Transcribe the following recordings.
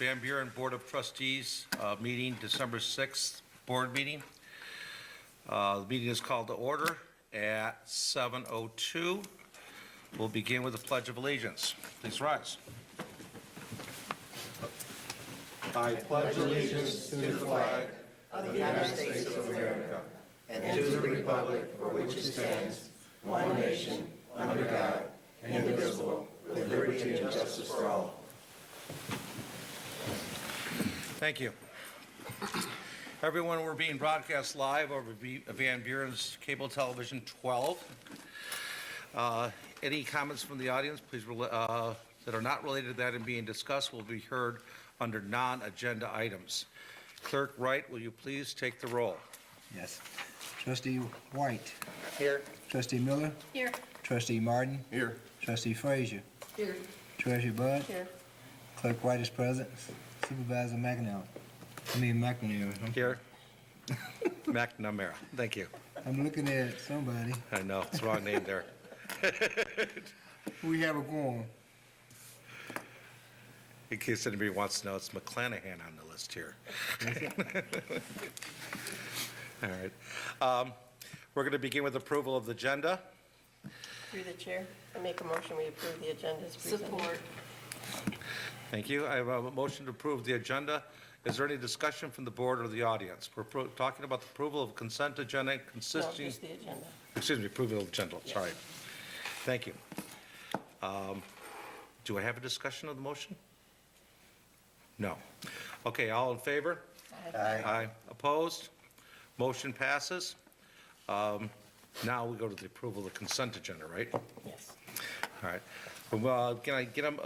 Van Buren Board of Trustees meeting, December 6th board meeting. The meeting is called to order at 7:02. We'll begin with the Pledge of Allegiance. Please rise. I pledge allegiance to the flag of the United States of America and to the republic for which it stands, one nation, under God, indivisible, with liberty and justice for all. Thank you. Everyone, we're being broadcast live over Van Buren's Cable Television 12. Any comments from the audience, please, that are not related to that and being discussed will be heard under non-agenda items. Clerk Wright, will you please take the roll? Yes. Trustee White. Here. Trustee Miller. Here. Trustee Martin. Here. Trustee Frazier. Here. Treasurer Bud. Here. Clerk White is present. Supervisor McNamara. McNamara. Here. McNamara. Thank you. I'm looking at somebody. I know, it's the wrong name there. We have a quorum. In case anybody wants to know, it's McClanahan on the list here. All right. We're going to begin with approval of the agenda. Through the chair, I make a motion we approve the agenda as presented. Support. Thank you. I have a motion to approve the agenda. Is there any discussion from the board or the audience? We're talking about the approval of consent agenda consisting... No, just the agenda. Excuse me, approval of agenda, sorry. Thank you. Do I have a discussion of the motion? No. Okay, all in favor? Aye. Opposed? Motion passes. Now we go to the approval of the consent agenda, right? Yes. All right. Well, can I get them,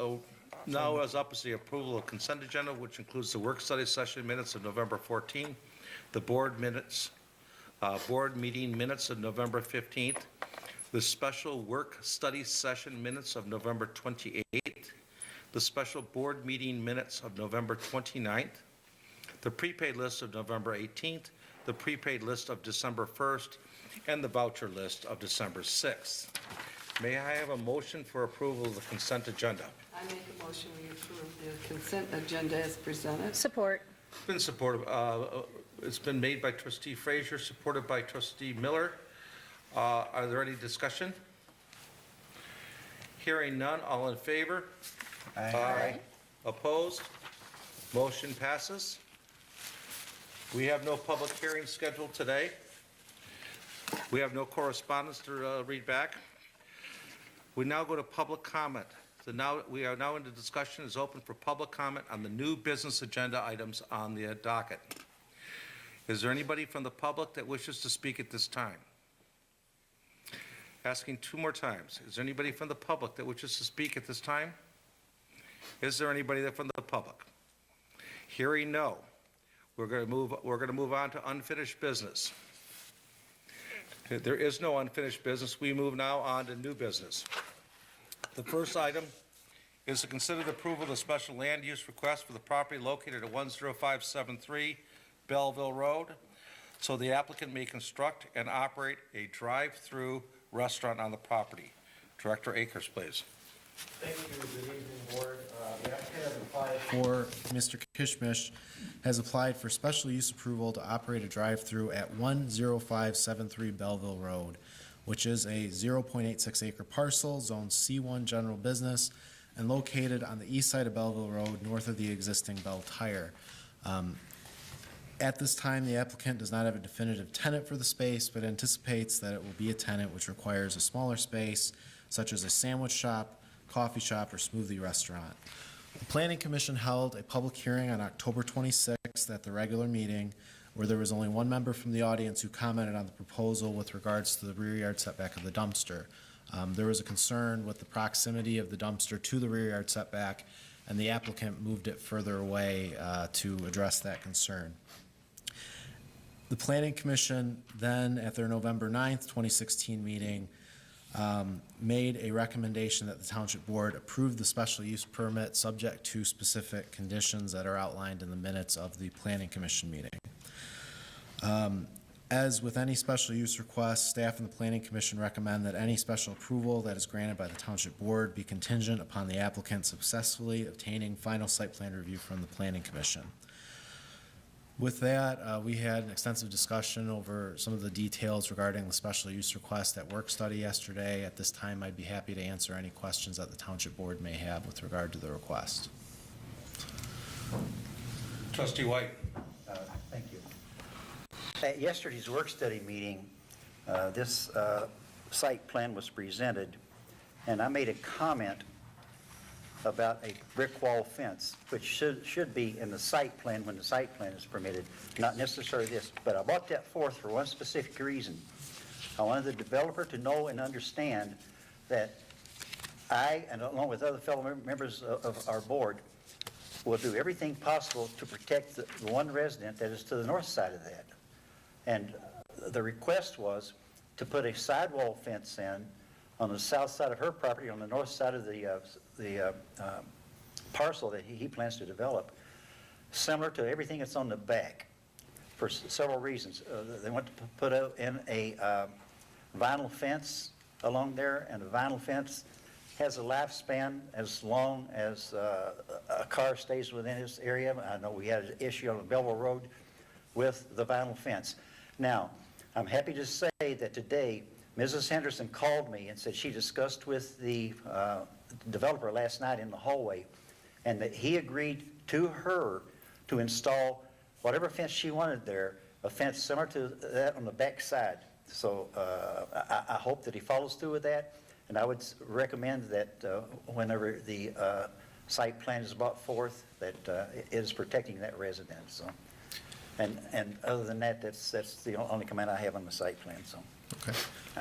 now as up is the approval of consent agenda, which includes the work study session minutes of November 14, the board minutes, board meeting minutes of November 15th, the special work study session minutes of November 28th, the special board meeting minutes of November 29th, the prepaid list of November 18th, the prepaid list of December 1st, and the voucher list of December 6th. May I have a motion for approval of the consent agenda? I make a motion we approve the consent agenda as presented. Support. It's been supported, it's been made by Trustee Frazier, supported by Trustee Miller. Are there any discussion? Hearing none, all in favor? Aye. Opposed? Motion passes. We have no public hearing scheduled today. We have no correspondence to read back. We now go to public comment. We are now into discussion is open for public comment on the new business agenda items on the docket. Is there anybody from the public that wishes to speak at this time? Asking two more times. Is there anybody from the public that wishes to speak at this time? Is there anybody from the public? Hearing no. We're going to move on to unfinished business. There is no unfinished business. We move now on to new business. The first item is to consider the approval of the special land use request for the property located at 10573 Belleville Road, so the applicant may construct and operate a drive-through restaurant on the property. Director Akers, please. Thank you. Good evening, Board. The applicant has applied for, Mr. Kishmish has applied for special use approval to operate a drive-through at 10573 Belleville Road, which is a 0.86 acre parcel, zone C1 general business, and located on the east side of Belleville Road, north of the existing Bell Tire. At this time, the applicant does not have a definitive tenant for the space, but anticipates that it will be a tenant which requires a smaller space, such as a sandwich shop, coffee shop, or smoothie restaurant. The Planning Commission held a public hearing on October 26th at the regular meeting, where there was only one member from the audience who commented on the proposal with regards to the rear yard setback of the dumpster. There was a concern with the proximity of the dumpster to the rear yard setback, and the applicant moved it further away to address that concern. The Planning Commission then, at their November 9th, 2016 meeting, made a recommendation that the Township Board approve the special use permit subject to specific conditions that are outlined in the minutes of the Planning Commission meeting. As with any special use request, staff and the Planning Commission recommend that any special approval that is granted by the Township Board be contingent upon the applicant successfully obtaining final site plan review from the Planning Commission. With that, we had an extensive discussion over some of the details regarding the special use request at work study yesterday. At this time, I'd be happy to answer any questions that the Township Board may have with regard to the request. Trustee White. Thank you. At yesterday's work study meeting, this site plan was presented, and I made a comment about a brick wall fence, which should be in the site plan when the site plan is permitted, not necessarily this. But I brought that forth for one specific reason. I wanted the developer to know and understand that I, and along with other fellow members of our board, will do everything possible to protect the one resident that is to the north side of that. And the request was to put a sidewall fence in on the south side of her property, on the north side of the parcel that he plans to develop, similar to everything that's on the back, for several reasons. They want to put in a vinyl fence along there, and the vinyl fence has a lifespan as long as a car stays within this area. I know we had an issue on Belleville Road with the vinyl fence. Now, I'm happy to say that today, Mrs. Henderson called me and said she discussed with the developer last night in the hallway, and that he agreed to her to install whatever fence she wanted there, a fence similar to that on the back side. So I hope that he follows through with that, and I would recommend that whenever the site plan is brought forth, that it is protecting that residence. So. And other than that, that's the only comment I have on the site plan. So, Okay.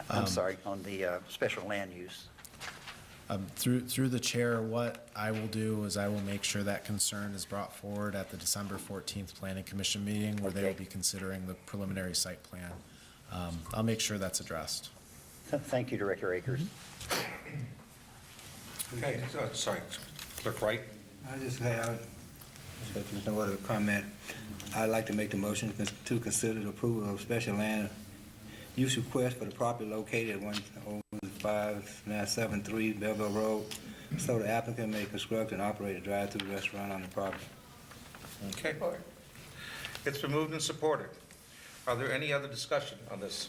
I'm sorry, on the special land use. Through the chair, what I will do is I will make sure that concern is brought forward at the December 14th Planning Commission meeting, where they will be considering the preliminary site plan. I'll make sure that's addressed. Thank you, Director Akers. Okay, sorry, Clerk Wright. I just have, if there's no other comment, I'd like to make the motion to consider the approval of special land use request for the property located at 105-973 Belleville Road, so the applicant may construct and operate a drive-through restaurant on the property. Okay. It's been moved and supported. Are there any other discussion on this?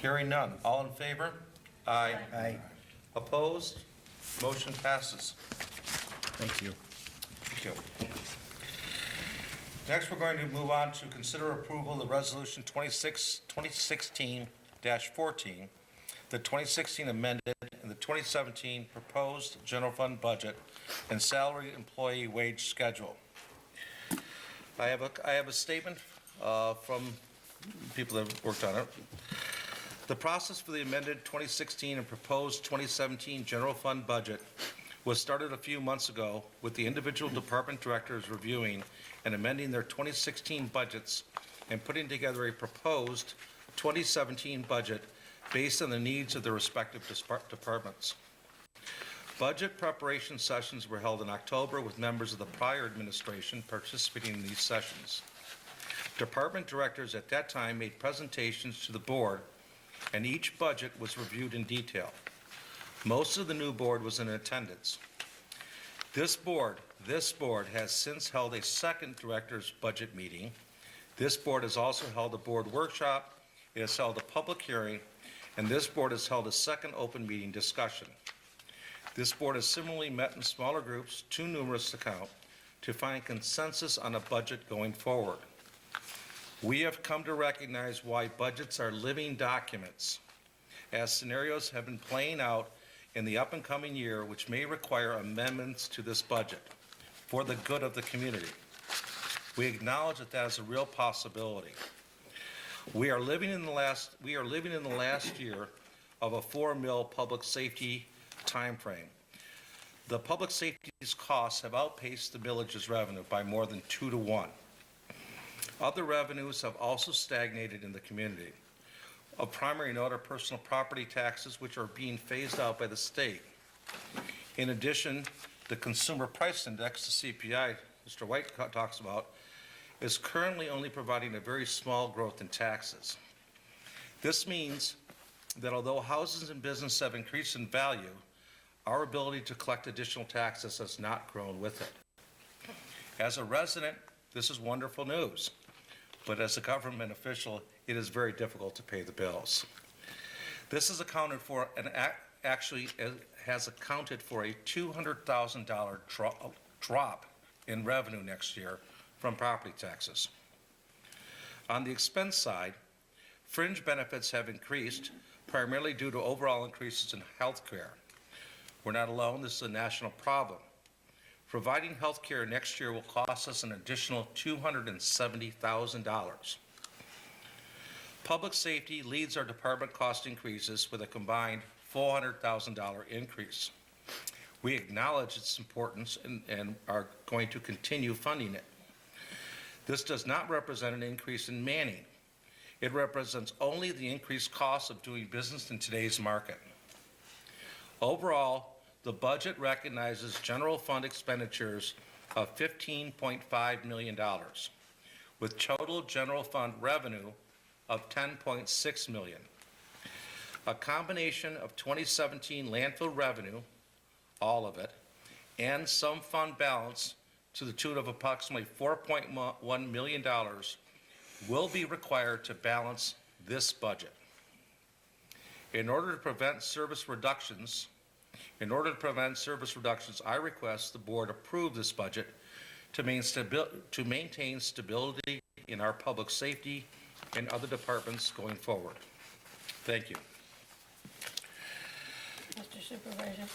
Hearing none. All in favor? Aye. Aye. Opposed? Motion passes. Thank you. Thank you. Next, we're going to move on to consider approval of the Resolution 2016-14, the 2016 amended and the 2017 proposed general fund budget and salary employee wage schedule. I have a statement from people that have worked on it. The process for the amended 2016 and proposed 2017 general fund budget was started a few months ago with the individual department directors reviewing and amending their 2016 budgets and putting together a proposed 2017 budget based on the needs of their respective departments. Budget preparation sessions were held in October with members of the prior administration participating in these sessions. Department directors at that time made presentations to the board, and each budget was reviewed in detail. Most of the new board was in attendance. This board has since held a second director's budget meeting. This board has also held a board workshop. It has held a public hearing, and this board has held a second open meeting discussion. This board has similarly met in smaller groups, too numerous to count, to find consensus on a budget going forward. We have come to recognize why budgets are living documents, as scenarios have been playing out in the up and coming year, which may require amendments to this budget for the good of the community. We acknowledge that that is a real possibility. We are living in the last year of a $4 million public safety timeframe. The public safety's costs have outpaced the village's revenue by more than 2 to 1. Other revenues have also stagnated in the community. Of primary note are personal property taxes, which are being phased out by the state. In addition, the Consumer Price Index, the CPI, Mr. White talks about, is currently only providing a very small growth in taxes. This means that although houses and business have increased in value, our ability to collect additional taxes has not grown with it. As a resident, this is wonderful news, but as a government official, it is very difficult to pay the bills. This is accounted for, and actually has accounted for a $200,000 drop in revenue next year from property taxes. On the expense side, fringe benefits have increased primarily due to overall increases in health care. We're not alone, this is a national problem. Providing health care next year will cost us an additional $270,000. Public safety leads our department cost increases with a combined $400,000 increase. We acknowledge its importance and are going to continue funding it. This does not represent an increase in manning. It represents only the increased cost of doing business in today's market. Overall, the budget recognizes general fund expenditures of $15.5 million, with total general fund revenue of $10.6 million. A combination of 2017 landfill revenue, all of it, and some fund balance to the tune of approximately $4.1 million will be required to balance this budget. In order to prevent service reductions, I request the board approve this budget to maintain stability in our public safety and other departments going forward. Thank you. Mr. Supervisor,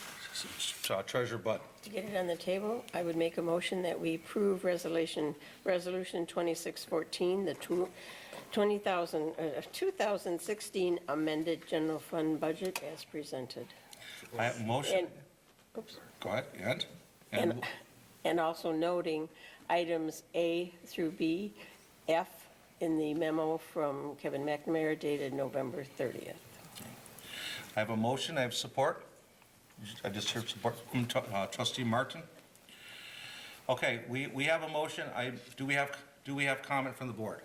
Treasurer Budd. to get it on the table, I would make a motion that we approve Resolution 2614, the 2016 amended general fund budget as presented. I have a motion. And, oops, Go ahead, and also noting items A through B, F in the memo from Kevin McNamara dated November 30th. I have a motion, I have support. I just heard support from Trustee Martin. Okay, we have a motion. Do we have comment from the board?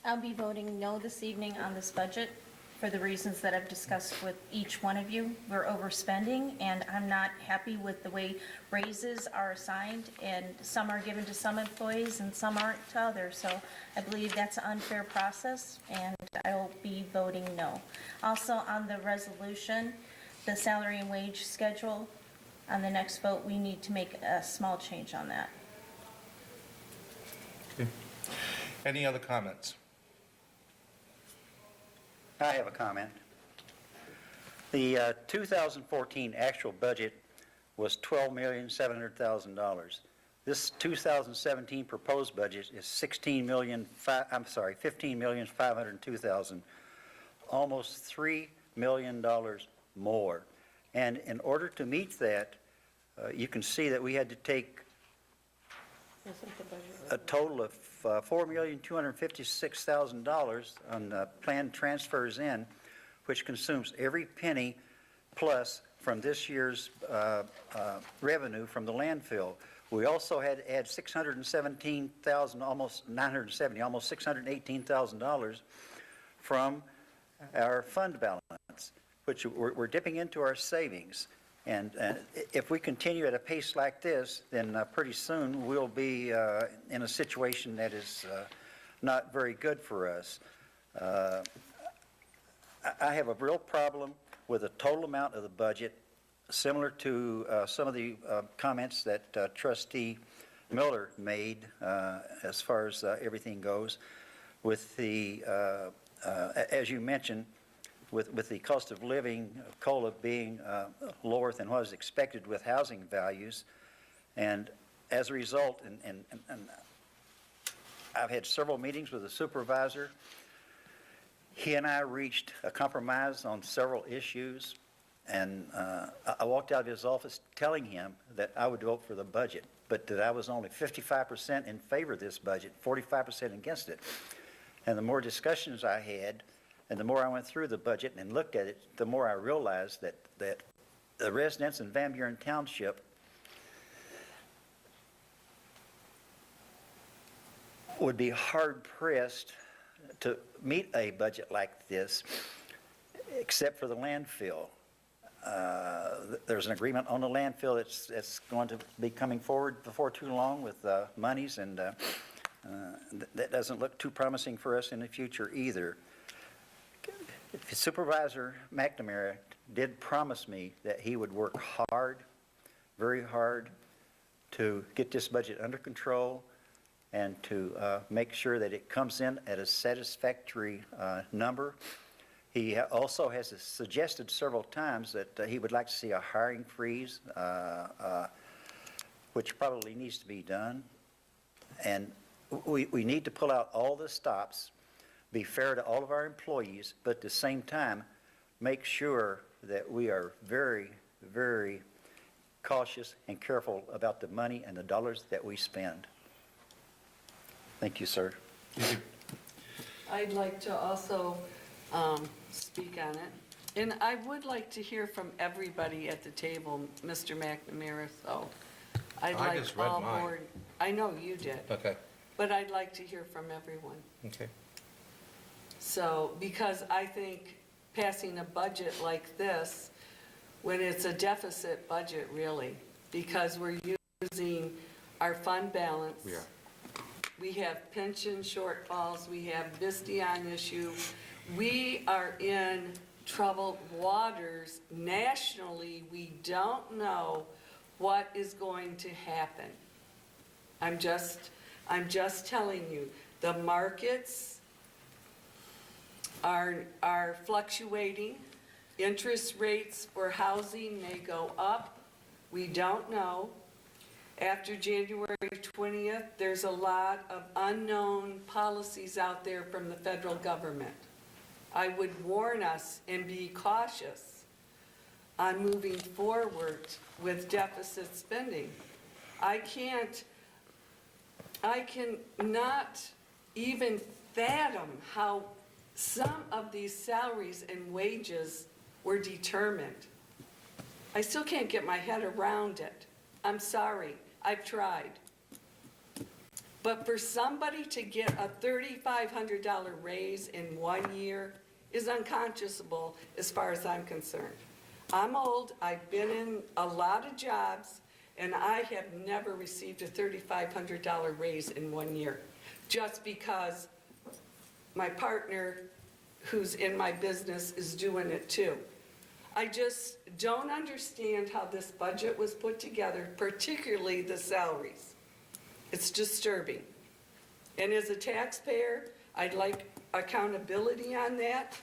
I'll be voting no this evening on this budget for the reasons that I've discussed with each one of you. We're overspending, and I'm not happy with the way raises are assigned, and some are given to some employees and some aren't to others. So I believe that's an unfair process, and I'll be voting no. Also, on the resolution, the salary and wage schedule, on the next vote, we need to make a small change on that. Any other comments? I have a comment. The 2014 actual budget was $12,700,000. This 2017 proposed budget is $15,502,000, almost $3 million more. And in order to meet that, you can see that we had to take Isn't the budget? a total of $4,256,000 on planned transfers in, which consumes every penny plus from this year's revenue from the landfill. We also had to add $617,000, almost $618,000 from our fund balance, which we're dipping into our savings. And if we continue at a pace like this, then pretty soon we'll be in a situation that is not very good for us. I have a real problem with the total amount of the budget, similar to some of the comments that Trustee Miller made as far as everything goes. With the, as you mentioned, with the cost of living, COLA being lower than what was expected with housing values. And as a result, and I've had several meetings with the supervisor. He and I reached a compromise on several issues, and I walked out of his office telling him that I would vote for the budget, but that I was only 55% in favor of this budget, 45% against it. And the more discussions I had, and the more I went through the budget and looked at it, the more I realized that the residents in Van Buren Township would be hard pressed to meet a budget like this, except for the landfill. There's an agreement on the landfill that's going to be coming forward before too long with monies, and that doesn't look too promising for us in the future either. Supervisor McNamara did promise me that he would work hard, very hard, to get this budget under control and to make sure that it comes in at a satisfactory number. He also has suggested several times that he would like to see a hiring freeze, which probably needs to be done. And we need to pull out all the stops, be fair to all of our employees, but at the same time, make sure that we are very, very cautious and careful about the money and the dollars that we spend. Thank you, sir. I'd like to also speak on it. And I would like to hear from everybody at the table, Mr. McNamara, so I'd I like just read all mine. board. I know you did, Okay, but I'd like to hear from everyone. okay. So, because I think passing a budget like this, when it's a deficit budget, really, because we're using our fund balance. We are. We have pension shortfalls, we have Vistion issue. We are in troubled waters nationally. We don't know what is going to happen. I'm just telling you, the markets are fluctuating. Interest rates for housing may go up. We don't know. After January 20th, there's a lot of unknown policies out there from the federal government. I would warn us and be cautious on moving forward with deficit spending. I cannot even fathom how some of these salaries and wages were determined. I still can't get my head around it. I'm sorry, I've tried. But for somebody to get a $3,500 raise in 1 year is unconscionable as far as I'm concerned. I'm old, I've been in a lot of jobs, and I have never received a $3,500 raise in 1 year, just because my partner, who's in my business, is doing it too. I just don't understand how this budget was put together, particularly the salaries. It's disturbing. And as a taxpayer, I'd like accountability on that,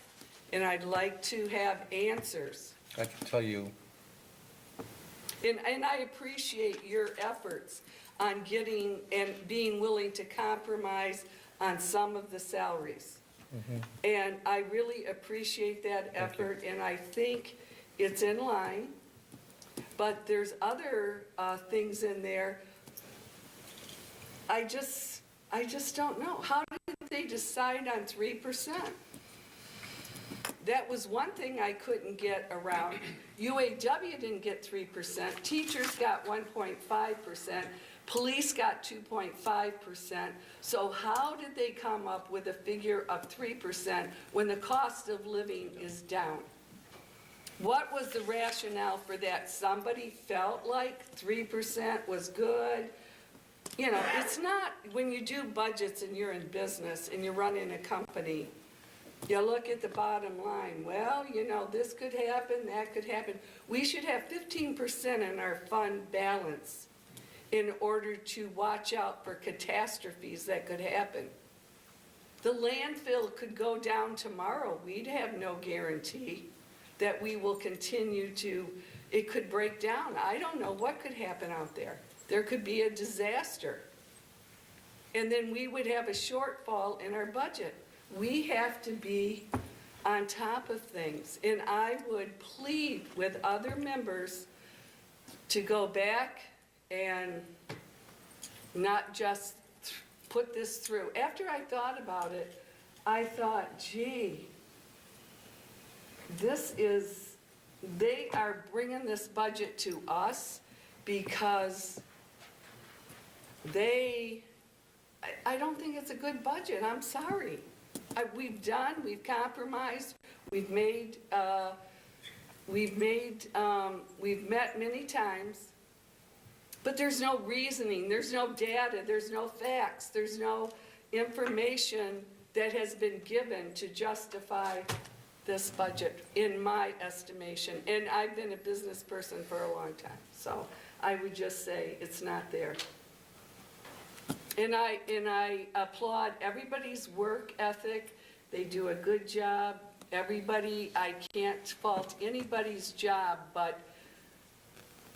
and I'd like to have answers. I can tell you, And I appreciate your efforts on getting and being willing to compromise on some of the salaries. And I really appreciate that effort, and I think it's in line. But there's other things in there. I just don't know. How did they decide on 3%? That was one thing I couldn't get around. UAW didn't get 3%. Teachers got 1.5%. Police got 2.5%. So how did they come up with a figure of 3% when the cost of living is down? What was the rationale for that? Somebody felt like 3% was good. You know, it's not, when you do budgets and you're in business and you're running a company, you look at the bottom line. Well, you know, this could happen, that could happen. We should have 15% in our fund balance in order to watch out for catastrophes that could happen. The landfill could go down tomorrow. We'd have no guarantee that we will continue to, it could break down. I don't know what could happen out there. There could be a disaster. And then we would have a shortfall in our budget. We have to be on top of things. And I would plead with other members to go back and not just put this through. After I thought about it, I thought, gee, they are bringing this budget to us because they I don't think it's a good budget, I'm sorry. We've compromised, we've met many times, but there's no reasoning, there's no data, there's no facts, there's no information that has been given to justify this budget, in my estimation. And I've been a business person for a long time, so I would just say it's not there. And I applaud everybody's work ethic. They do a good job. Everybody, I can't fault anybody's job, but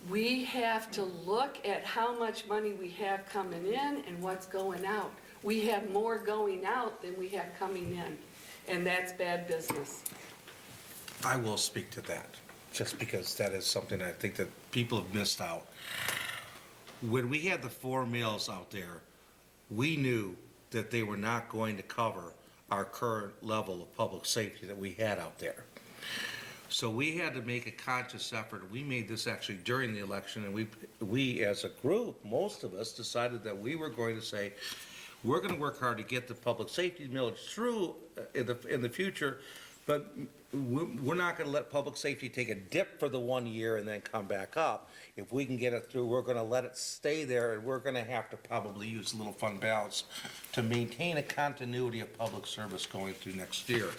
we have to look at how much money we have coming in and what's going out. We have more going out than we have coming in, and that's bad business. I will speak to that, just because that is something I think that people have missed out. When we had the 4 mills out there, we knew that they were not going to cover our current level of public safety that we had out there. So we had to make a conscious effort. We made this actually during the election, and we as a group, most of us, decided that we were going to say, we're going to work hard to get the public safety millage through in the future, but we're not going to let public safety take a dip for the 1 year and then come back up. If we can get it through, we're going to let it stay there, and we're going to have to probably use a little fund balance to maintain a continuity of public service going through next year.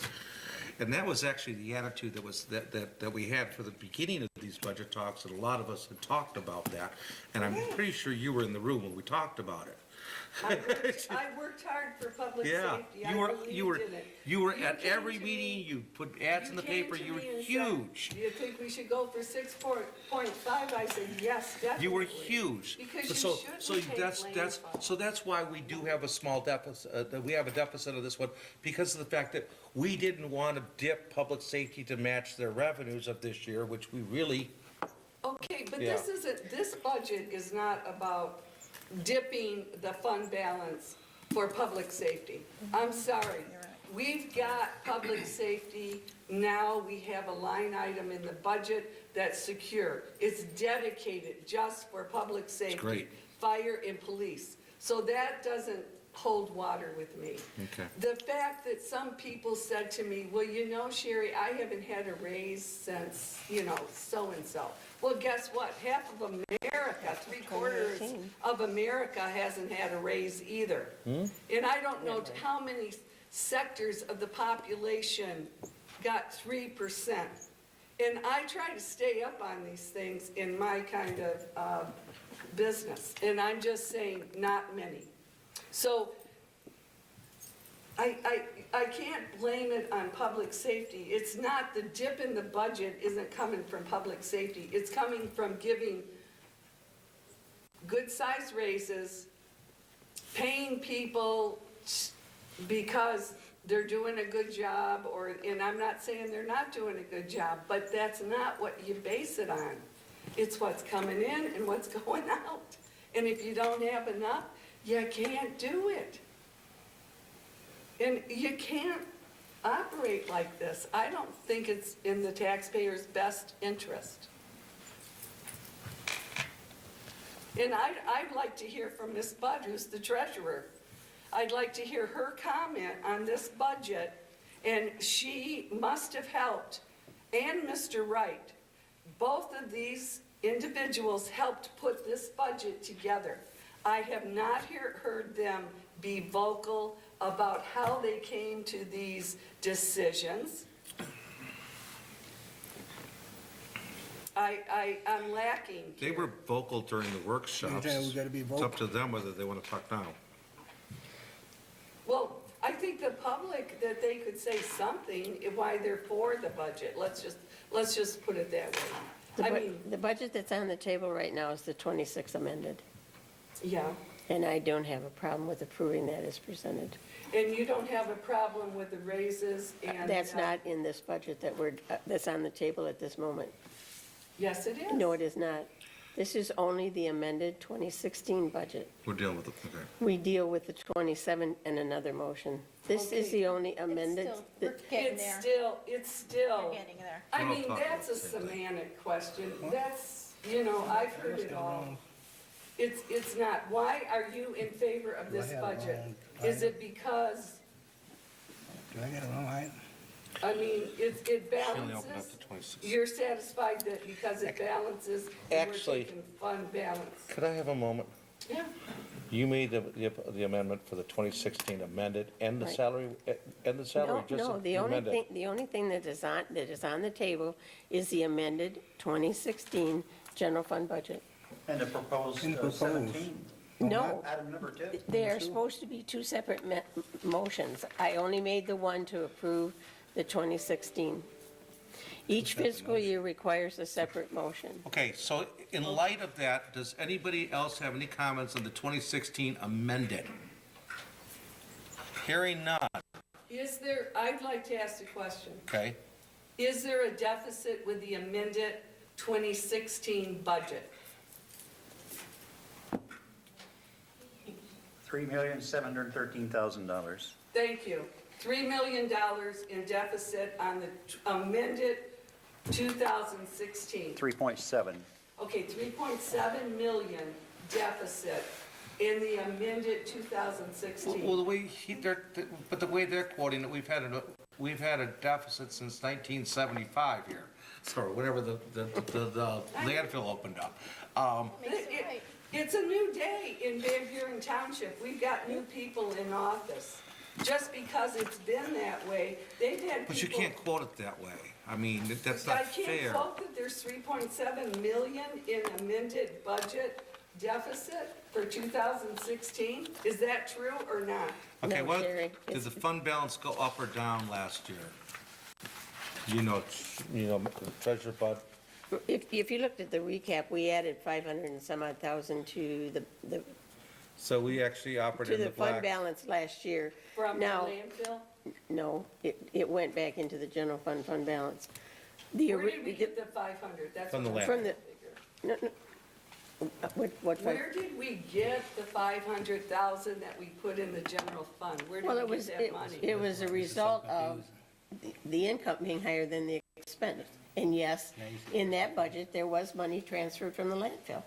And that was actually the attitude that we had for the beginning of these budget talks, and a lot of us had talked about that, and I'm pretty sure you were in the room when we talked about it. I worked hard for public Yeah, safety. I believed in it. you were You at came every to meeting, me- you put ads in the paper, you were huge. Do you think we should go for 6.5? I said, yes, definitely. You were huge. Because you So shouldn't take that's why we do have a small deficit, that we have a deficit of this one, because of the fact that we didn't want to dip public safety to match their revenues of this year, which we really, Okay, but Yeah. this budget is not about dipping the fund balance for public safety. I'm sorry. We've got public safety, now we have a line item in the budget that's secure. It's dedicated just for public safety. great. Fire and police. So that doesn't hold water with me. Okay. The fact that some people said to me, well, you know, Sherry, I haven't had a raise since, so-and-so. Well, guess what? Half of America, 3/4 of America hasn't had a raise either. And I don't know how many sectors of the population got 3%. And I try to stay up on these things in my kind of business. And I'm just saying, not many. So I can't blame it on public safety. It's not, the dip in the budget isn't coming from public safety. It's coming from giving good-sized raises, paying people because they're doing a good job, and I'm not saying they're not doing a good job, but that's not what you base it on. It's what's coming in and what's going out. And if you don't have enough, you can't do it. And you can't operate like this. I don't think it's in the taxpayer's best interest. And I'd like to hear from Ms. Budd, who's the treasurer. I'd like to hear her comment on this budget, and she must have helped, and Mr. Wright. Both of these individuals helped put this budget together. I have not heard them be vocal about how they came to these decisions. I'm lacking they here. were vocal during the workshops. Yeah, we gotta be It's vocal. up to them whether they want to talk now. Well, I think the public, that they could say something why they're for the budget. Let's just put it that way. I mean, The budget that's on the table right now is the 26 amended, yeah. and I don't have a problem with approving that as presented. And you don't have a problem with the raises and... That's not in this budget that's on the table at this moment. Yes, it is. No, it is not. This is only the amended 2016 budget. We're dealing with it, okay. We deal with the 27 and another motion. This is the only amended. We're getting It's there. still, We're getting there. I We're all mean, talking that's a about the same thing. semantic question. That's, I've heard it all. It's not. Why are you in favor of Do I this have budget? wrong Is it because, Do I get it wrong, right? I mean, it She only opened up balances? to 26. You're satisfied that because it balances, and we're Actually- taking fund balance? Could I have a moment? Yeah. You made the amendment for the 2016 amended and the Right. salary, and the salary, No, just no, the only amended. thing, the only thing that is on the table is the amended 2016 general fund budget. And the proposed And the proposed. 17, No, item number 2. they are supposed to be two separate motions. I only made the one to approve the 2016. Each fiscal year requires a separate motion. Okay, so in light of that, does anybody else have any comments on the 2016 amended? Hearing none, Is there, I'd like to ask a question. okay? Is there a deficit with the amended 2016 budget? $3,713,000. Thank you. $3 million in deficit on the amended 2016. 3.7. Okay, 3.7 million deficit in the amended 2016. Well, the way but the way they're quoting it, we've had a deficit since 1975 here, so whenever the landfill opened up. It's a new day in Van Buren Township. We've got new people in office. Just because it's been that way, they've had people. But you can't quote it that way. I mean, that's I not can't fair. quote that there's 3.7 million in amended budget deficit for 2016. Is that true or not? Okay, No, what, Sherry, did it's- the fund balance go up or down last year? Treasurer Bud? If you looked at the recap, we added 500 and some odd thousand to the So we actually operated in the fund black. balance last year. From the Now, landfill? no, it went back into the general fund balance. Where did we get the 500? That's From the what I'm From trying the- to figure. What fund? Where did we get the 500,000 that we put in the general fund? Where Well, did it we was, get that money? it was a result of the income being higher than the expense. And yes, in that budget, there was money transferred from the landfill.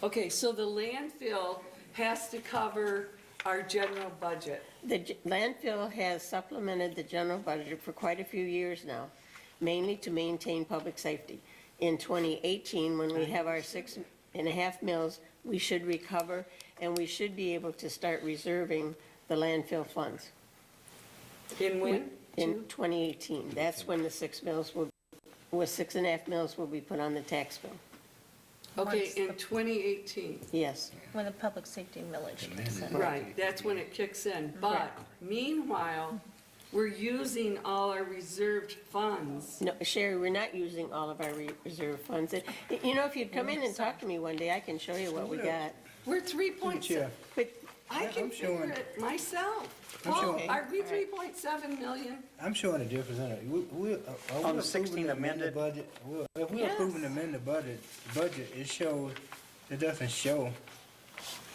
Okay, so the landfill has to cover our general budget. The landfill has supplemented the general budget for quite a few years now, mainly to maintain public safety. In 2018, when we have our 6.5 mills, we should recover, and we should be able to start reserving the landfill funds. In when? In 2018, that's when the 6.5 mills will be put on the tax bill. Okay, in 2018. Yes. When the public safety millage kicks in. Right, that's when it kicks in. But meanwhile, we're using all our reserved funds. No, Sherry, we're not using all of our reserve funds. You know, if you'd come in and talk to me one day, I can show you what we got. We're 3.6. Chair. But I can I'm figure showing- it myself. I'm Paul, showing- are we 3.7 million? I'm showing the difference in it. Are we On the 16 approving the amended amended? budget? If we're Yes. approving the amended budget, it shows, it doesn't show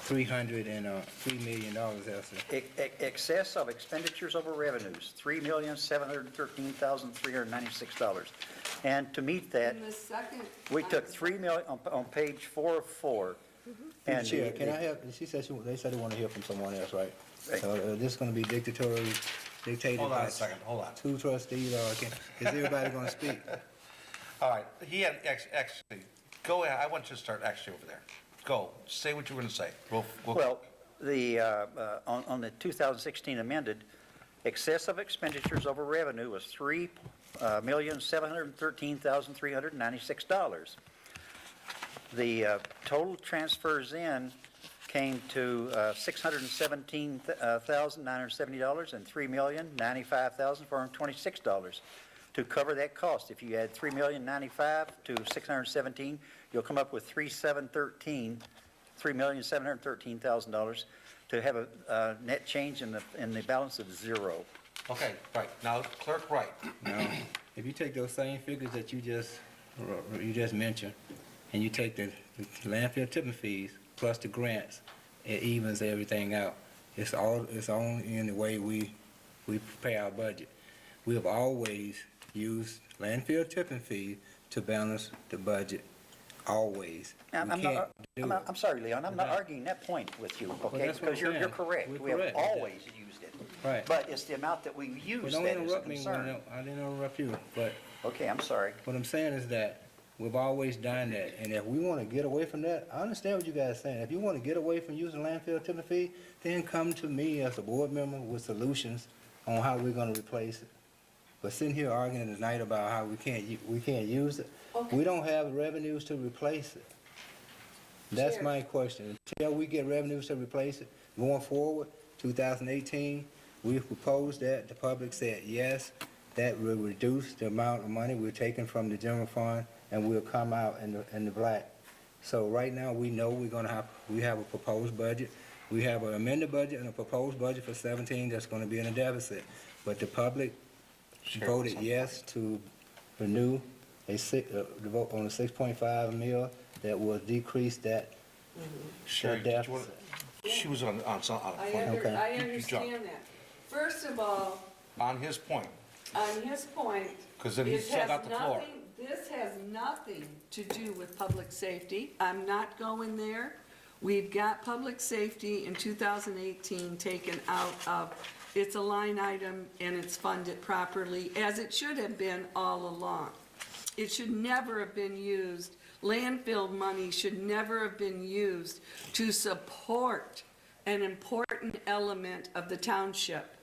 $3 million, Elsa. Excess of expenditures over revenues, $3,713,396. And to meet that, In the second. we took 3 million, on page 4 of 4. And Chair, can I have, she said, they said they want to hear from someone else, right? Right. So this is going to be dictated Hold on by a second, hold on. two trustees, or is everybody going to speak? All right, he had, actually, go ahead, I want you to start actually over there. Go, say what you were going to say. Well, on the 2016 amended, excess of expenditures over revenue was $3,713,396. The total transfers in came to $617,970 and $3,095,426 to cover that cost. If you add $3,095,000 to $617,000, you'll come up with $3,713,000 to have a net change in the balance of zero. Okay, right, now, Clerk Wright. Now, if you take those same figures that you just mentioned, and you take the landfill tipping fees plus the grants, it evens everything out. It's all in the way we prepare our budget. We have always used landfill tipping fees to balance the budget always. I'm We I'm can't not, do it. I'm sorry, Leon, I'm not Right. arguing that point with you, okay? that's what I'm Because you're saying. correct. We're We have correct with that. always used it. Right. But it's the amount that we Well, use don't that is a interrupt me concern. I didn't interrupt you, but Okay, I'm sorry. what I'm saying is that we've always done that, and if we want to get away from that, I understand what you guys are saying. If you want to get away from using landfill tipping fee, then come to me as a board member with solutions on how we're going to replace it. But sitting here arguing tonight about how we can't use it, Okay. we don't have revenues to replace it. That's Chair. my question. Until we get revenues to replace it, going forward, 2018, we proposed that, the public said yes, that will reduce the amount of money we're taking from the general fund, and we'll come out in the black. So right now, we know we have a proposed budget. We have an amended budget and a proposed budget for 17 that's gonna be in a deficit. But the public voted yes to renew the vote on the 6.5 mil that will decrease that Sherry, did you want, she was on some, on a I point. Okay. I You understand that. First of all, On his point, on his point, 'Cause then he's it still has got the floor. nothing, this has nothing to do with public safety. I'm not going there. We've got public safety in 2018 taken out of, it's a line item and it's funded properly, as it should have been all along. It should never have been used, landfill money should never have been used to support an important element of the township,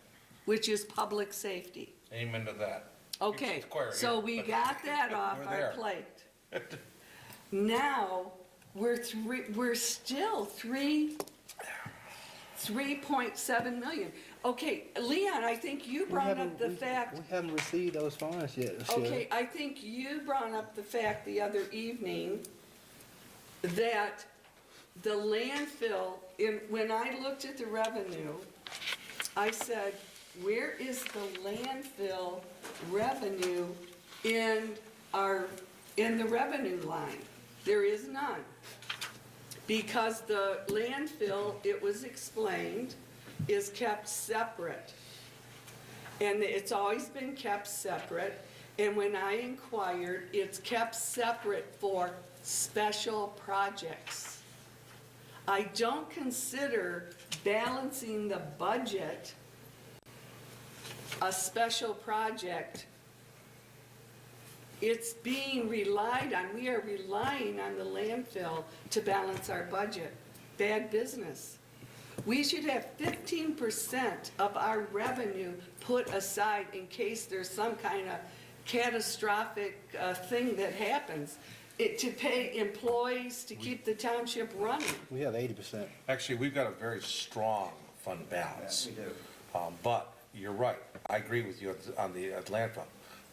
which is public safety. amen to that. Okay, Square so here, we but got that off we're our there. plate. Now, we're still 3.7 million. Okay, Leon, I think you brought up the fact, We haven't received those funds yet, Shirley. okay, I think you brought up the fact the other evening that the landfill, when I looked at the revenue, I said, where is the landfill revenue in the revenue line? There is none. Because the landfill, it was explained, is kept separate. And it's always been kept separate. And when I inquired, it's kept separate for special projects. I don't consider balancing the budget a special project. It's being relied on, we are relying on the landfill to balance our budget. Bad business. We should have 15% of our revenue put aside in case there's some kind of catastrophic thing that happens, to pay employees to keep the township running. We have 80%. Actually, we've got a very strong fund balance. We do. But you're right, I agree with you on the landfill.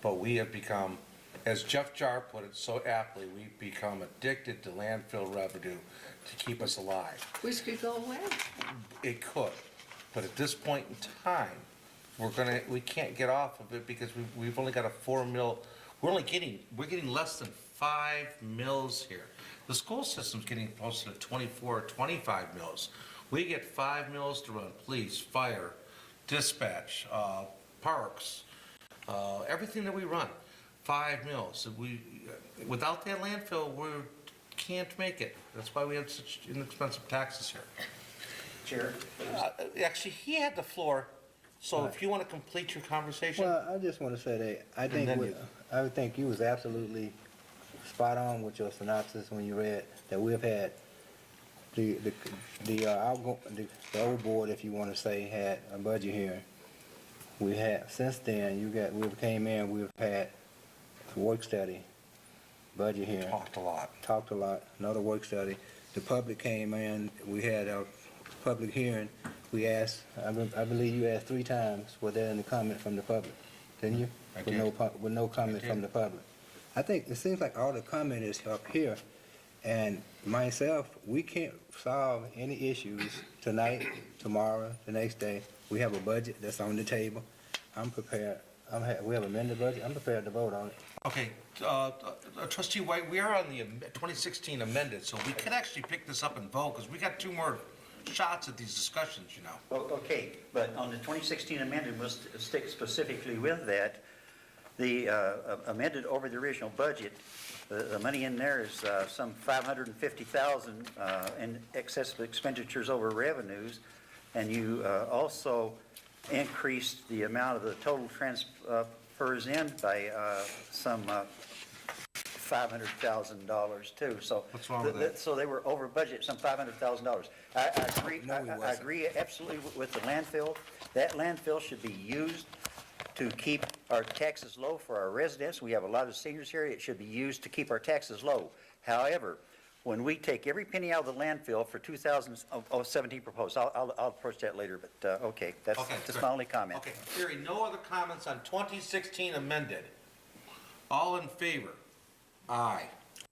But we have become, as Jeff Jar put it so aptly, we've become addicted to landfill revenue to keep us alive. Which could go away. It could, but at this point in time, we can't get off of it because we've only got a 4 mil, we're getting less than 5 mils here. The school system's getting closer to 24 or 25 mils. We get 5 mils to run police, fire, dispatch, parks, everything that we run, 5 mils. Without that landfill, we can't make it. That's why we have such inexpensive taxes here. Chair? Actually, he had the floor, so if you want to complete your conversation. Well, I just want to say that I think you was absolutely spot on with your synopsis when you read that we've had the old board, if you want to say, had a budget hearing. We had, since then, we came in, we've had work study, budget hearing. Talked a lot, another work study. The public came in, we had a public hearing. We asked, I believe you asked 3 times, were there any comment from the public? Didn't you? I With did. no comment I from did. the public. I think, it seems like all the comment is up here. And myself, we can't solve any issues tonight, tomorrow, the next day. We have a budget that's on the table. I'm prepared. We have amended budget. I'm prepared to vote on it. Okay, trustee White, we are on the 2016 amended, so we could actually pick this up and vote, because we got 2 more shots at these discussions, you know. Okay, but on the 2016 amended, we'll stick specifically with that. The amended over the original budget, the money in there is some 550,000 in excess of expenditures over revenues, and you also increased the amount of the total transfers in by some $500,000 too. So What's wrong with that? So they were over budget, some $500,000. I agree. No, he I wasn't. agree absolutely with the landfill. That landfill should be used to keep our taxes low for our residents. We have a lot of seniors here. It should be used to keep our taxes low. However, when we take every penny out of the landfill for 2017 proposed, I'll approach that later, but okay, that's Okay, just good. my only comment. Okay, hearing no other comments on 2016 amended. All in favor? Aye.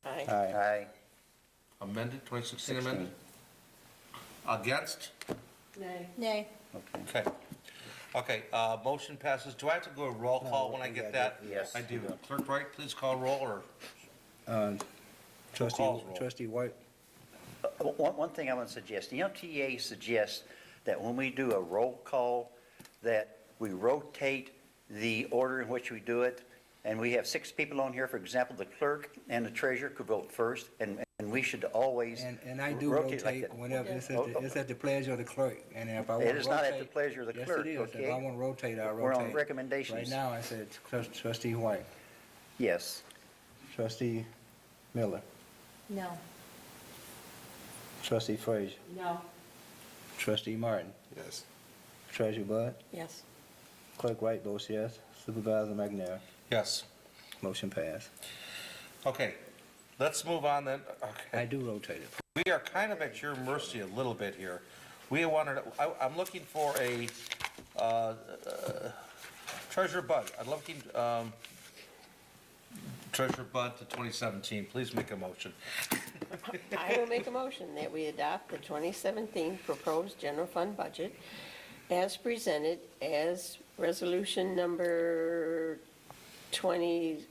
Aye. Aye. Amended, 2016 amended? Against? Nay. Nay. Okay. Okay. Okay, motion passes. Do I have to go a roll call when I get that? Yes. I do. Clerk Wright, please call roll, or Trustee, calls roll? Trustee White, One thing I want to suggest, the MTA suggests that when we do a roll call, that we rotate the order in which we do it, and we have 6 people on here, for example, the clerk and the treasurer could vote first, and we should always and I do rotate like rotate that. whenever, it's at the pleasure of the clerk, and if I want to rotate. It is not at the pleasure of the clerk, Yes, it is. okay? If I want to rotate, I'll rotate. We're on recommendations. Right now, I said Trustee White, Yes. Trustee Miller, No. Trustee Frazier, No. Trustee Martin, Yes. Treasurer Bud, Yes. Clerk Wright votes yes, Supervisor McNair, Yes. motion passed. Okay, let's move on then. I Okay. do rotate it. We are kind of at your mercy a little bit here. We wanted, I'm looking for a Treasurer Bud. I'd love to keep Treasurer Bud to 2017. Please make a motion. I will make a motion that we adopt the 2017 proposed general fund budget as presented as resolution number 20,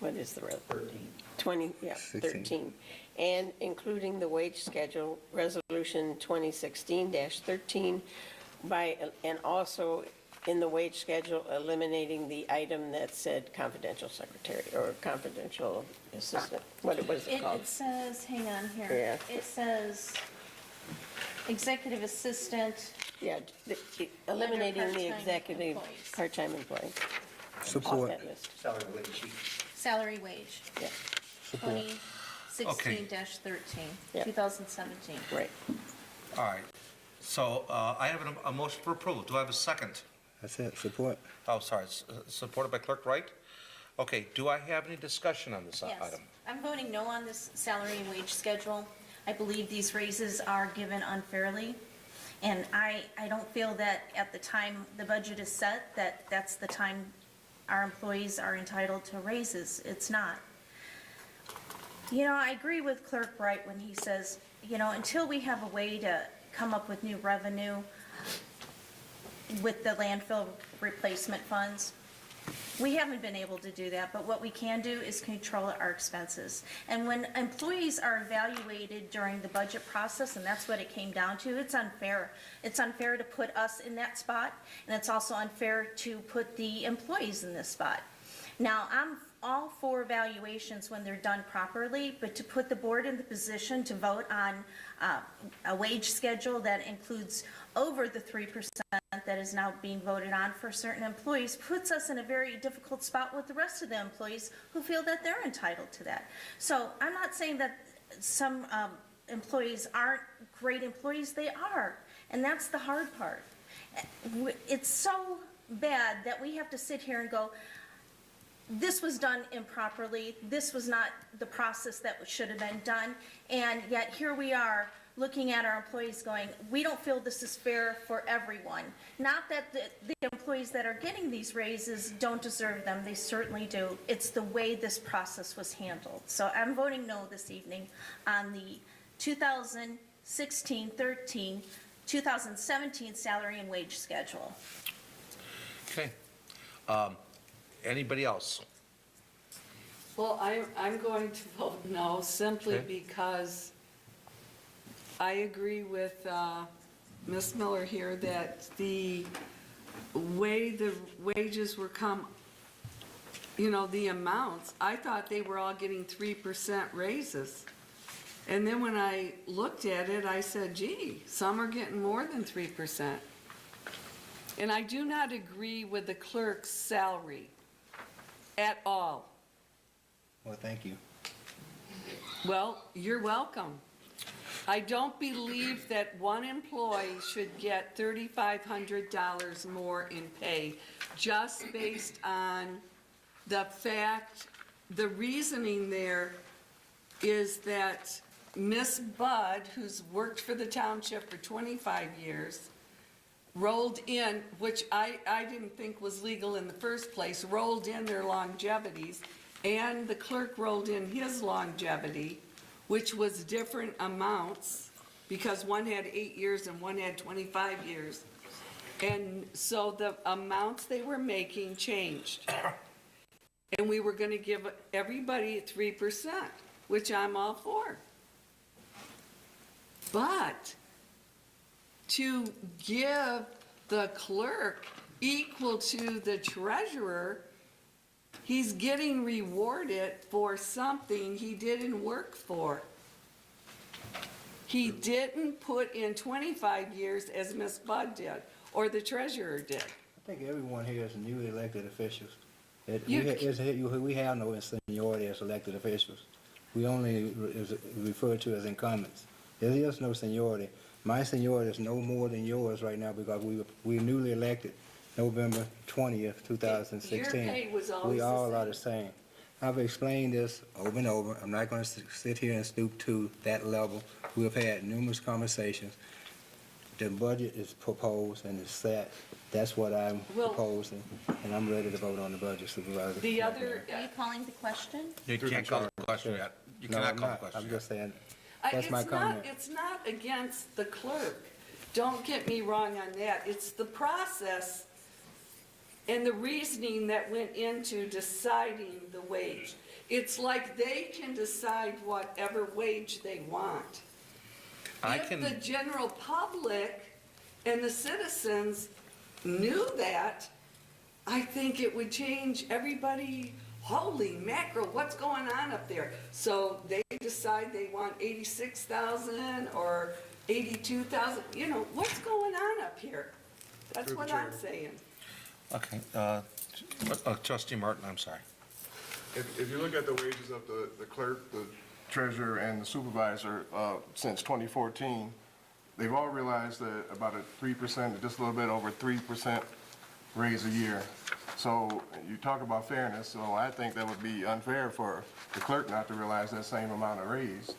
what is the, 20, yeah, 16. 13. And including the wage schedule, resolution 2016-13 and also in the wage schedule, eliminating the item that said confidential secretary or confidential assistant. What was it called? It says, hang on here. Yeah. It says executive assistant. Yeah, eliminating the part-time executive employees. part-time employee. Support. Off that list, Salary wage sheet. Salary wage, yeah, Support. 2016-13, Yeah. 2017. right. All right. So I have a motion for approval. Do I have a second? That's it, support. Oh, sorry, supported by Clerk Wright. Okay, do I have any discussion on this Yes. item? I'm voting no on this salary and wage schedule. I believe these raises are given unfairly, and I don't feel that at the time the budget is set, that that's the time our employees are entitled to raises. It's not. You know, I agree with Clerk Wright when he says, you know, until we have a way to come up with new revenue with the landfill replacement funds, we haven't been able to do that, but what we can do is control our expenses. And when employees are evaluated during the budget process, and that's what it came down to, it's unfair. It's unfair to put us in that spot, and it's also unfair to put the employees in this spot. Now, I'm all for evaluations when they're done properly, but to put the board in the position to vote on a wage schedule that includes over the 3% that is now being voted on for certain employees puts us in a very difficult spot with the rest of the employees who feel that they're entitled to that. So I'm not saying that some employees aren't great employees, they are, and that's the hard part. It's so bad that we have to sit here and go, this was done improperly, this was not the process that should have been done, and yet here we are looking at our employees going, we don't feel this is fair for everyone. Not that the employees that are getting these raises don't deserve them, they certainly do. It's the way this process was handled. So I'm voting no this evening on the 2016-13, 2017 salary and wage schedule. Okay. Anybody else? Well, I'm going to vote no simply Okay. because I agree with Ms. Miller here that the way the wages were come you know, the amounts. I thought they were all getting 3% raises. And then when I looked at it, I said, gee, some are getting more than 3%. And I do not agree with the clerk's salary at all. Well, thank you. Well, you're welcome. I don't believe that one employee should get $3,500 more in pay just based on the fact, the reasoning there is that Miss Budd, who's worked for the township for 25 years, rolled in, which I didn't think was legal in the first place, rolled in their longevities, and the clerk rolled in his longevity, which was different amounts, because one had 8 years and one had 25 years. And so the amounts they were making changed. And we were gonna give everybody 3%, which I'm all for. But to give the clerk equal to the treasurer, he's getting rewarded for something he didn't work for. He didn't put in 25 years as Ms. Budd did, or the treasurer did. I think everyone here is newly elected officials. You- We have no seniority as elected officials. We only is referred to as incumbents. There is no seniority. My seniority is no more than yours right now because we newly elected November 20th, 2016. Your pay was always We the all same. are the same. I've explained this over and over. I'm not going to sit here and stoop to that level. We have had numerous conversations. The budget is proposed and is set. That's what I'm Well- proposing, and I'm ready to vote on the budget, Supervisor. The other, Are you calling the question? You can't call the question yet. You No, cannot I'm call the not. question I'm yet. just saying, that's it's my not, comment. it's not against the clerk. Don't get me wrong on that. It's the process and the reasoning that went into deciding the wage. It's like they can decide whatever wage they want. I If can- the general public and the citizens knew that, I think it would change everybody. Holy mackerel, what's going on up there? So they decide they want 86,000 or 82,000, you know, what's going on up here? That's Through the what I'm chair. saying. Okay, trustee Martin, I'm sorry. If you look at the wages of the clerk, the treasurer, and the supervisor since 2014, they've all realized that about a 3%, just a little bit over 3% raise a year. So you talk about fairness, so I think that would be unfair for the clerk not to realize that same amount of raise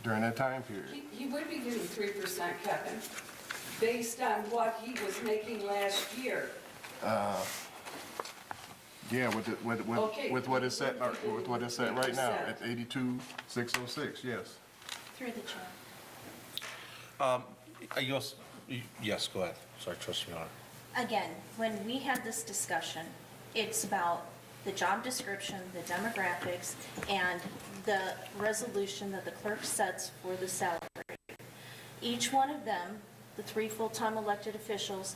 during that time period. He would be getting 3%, Kevin, based on what he was making last year. Yeah, Okay. with what is set, with what is set right now 3%. at 82,606, yes. Through the chair. Yes, go ahead. Sorry, trustee Miller. Again, when we had this discussion, it's about the job description, the demographics, and the resolution that the clerk sets for the salary. Each one of them, the 3 full-time elected officials,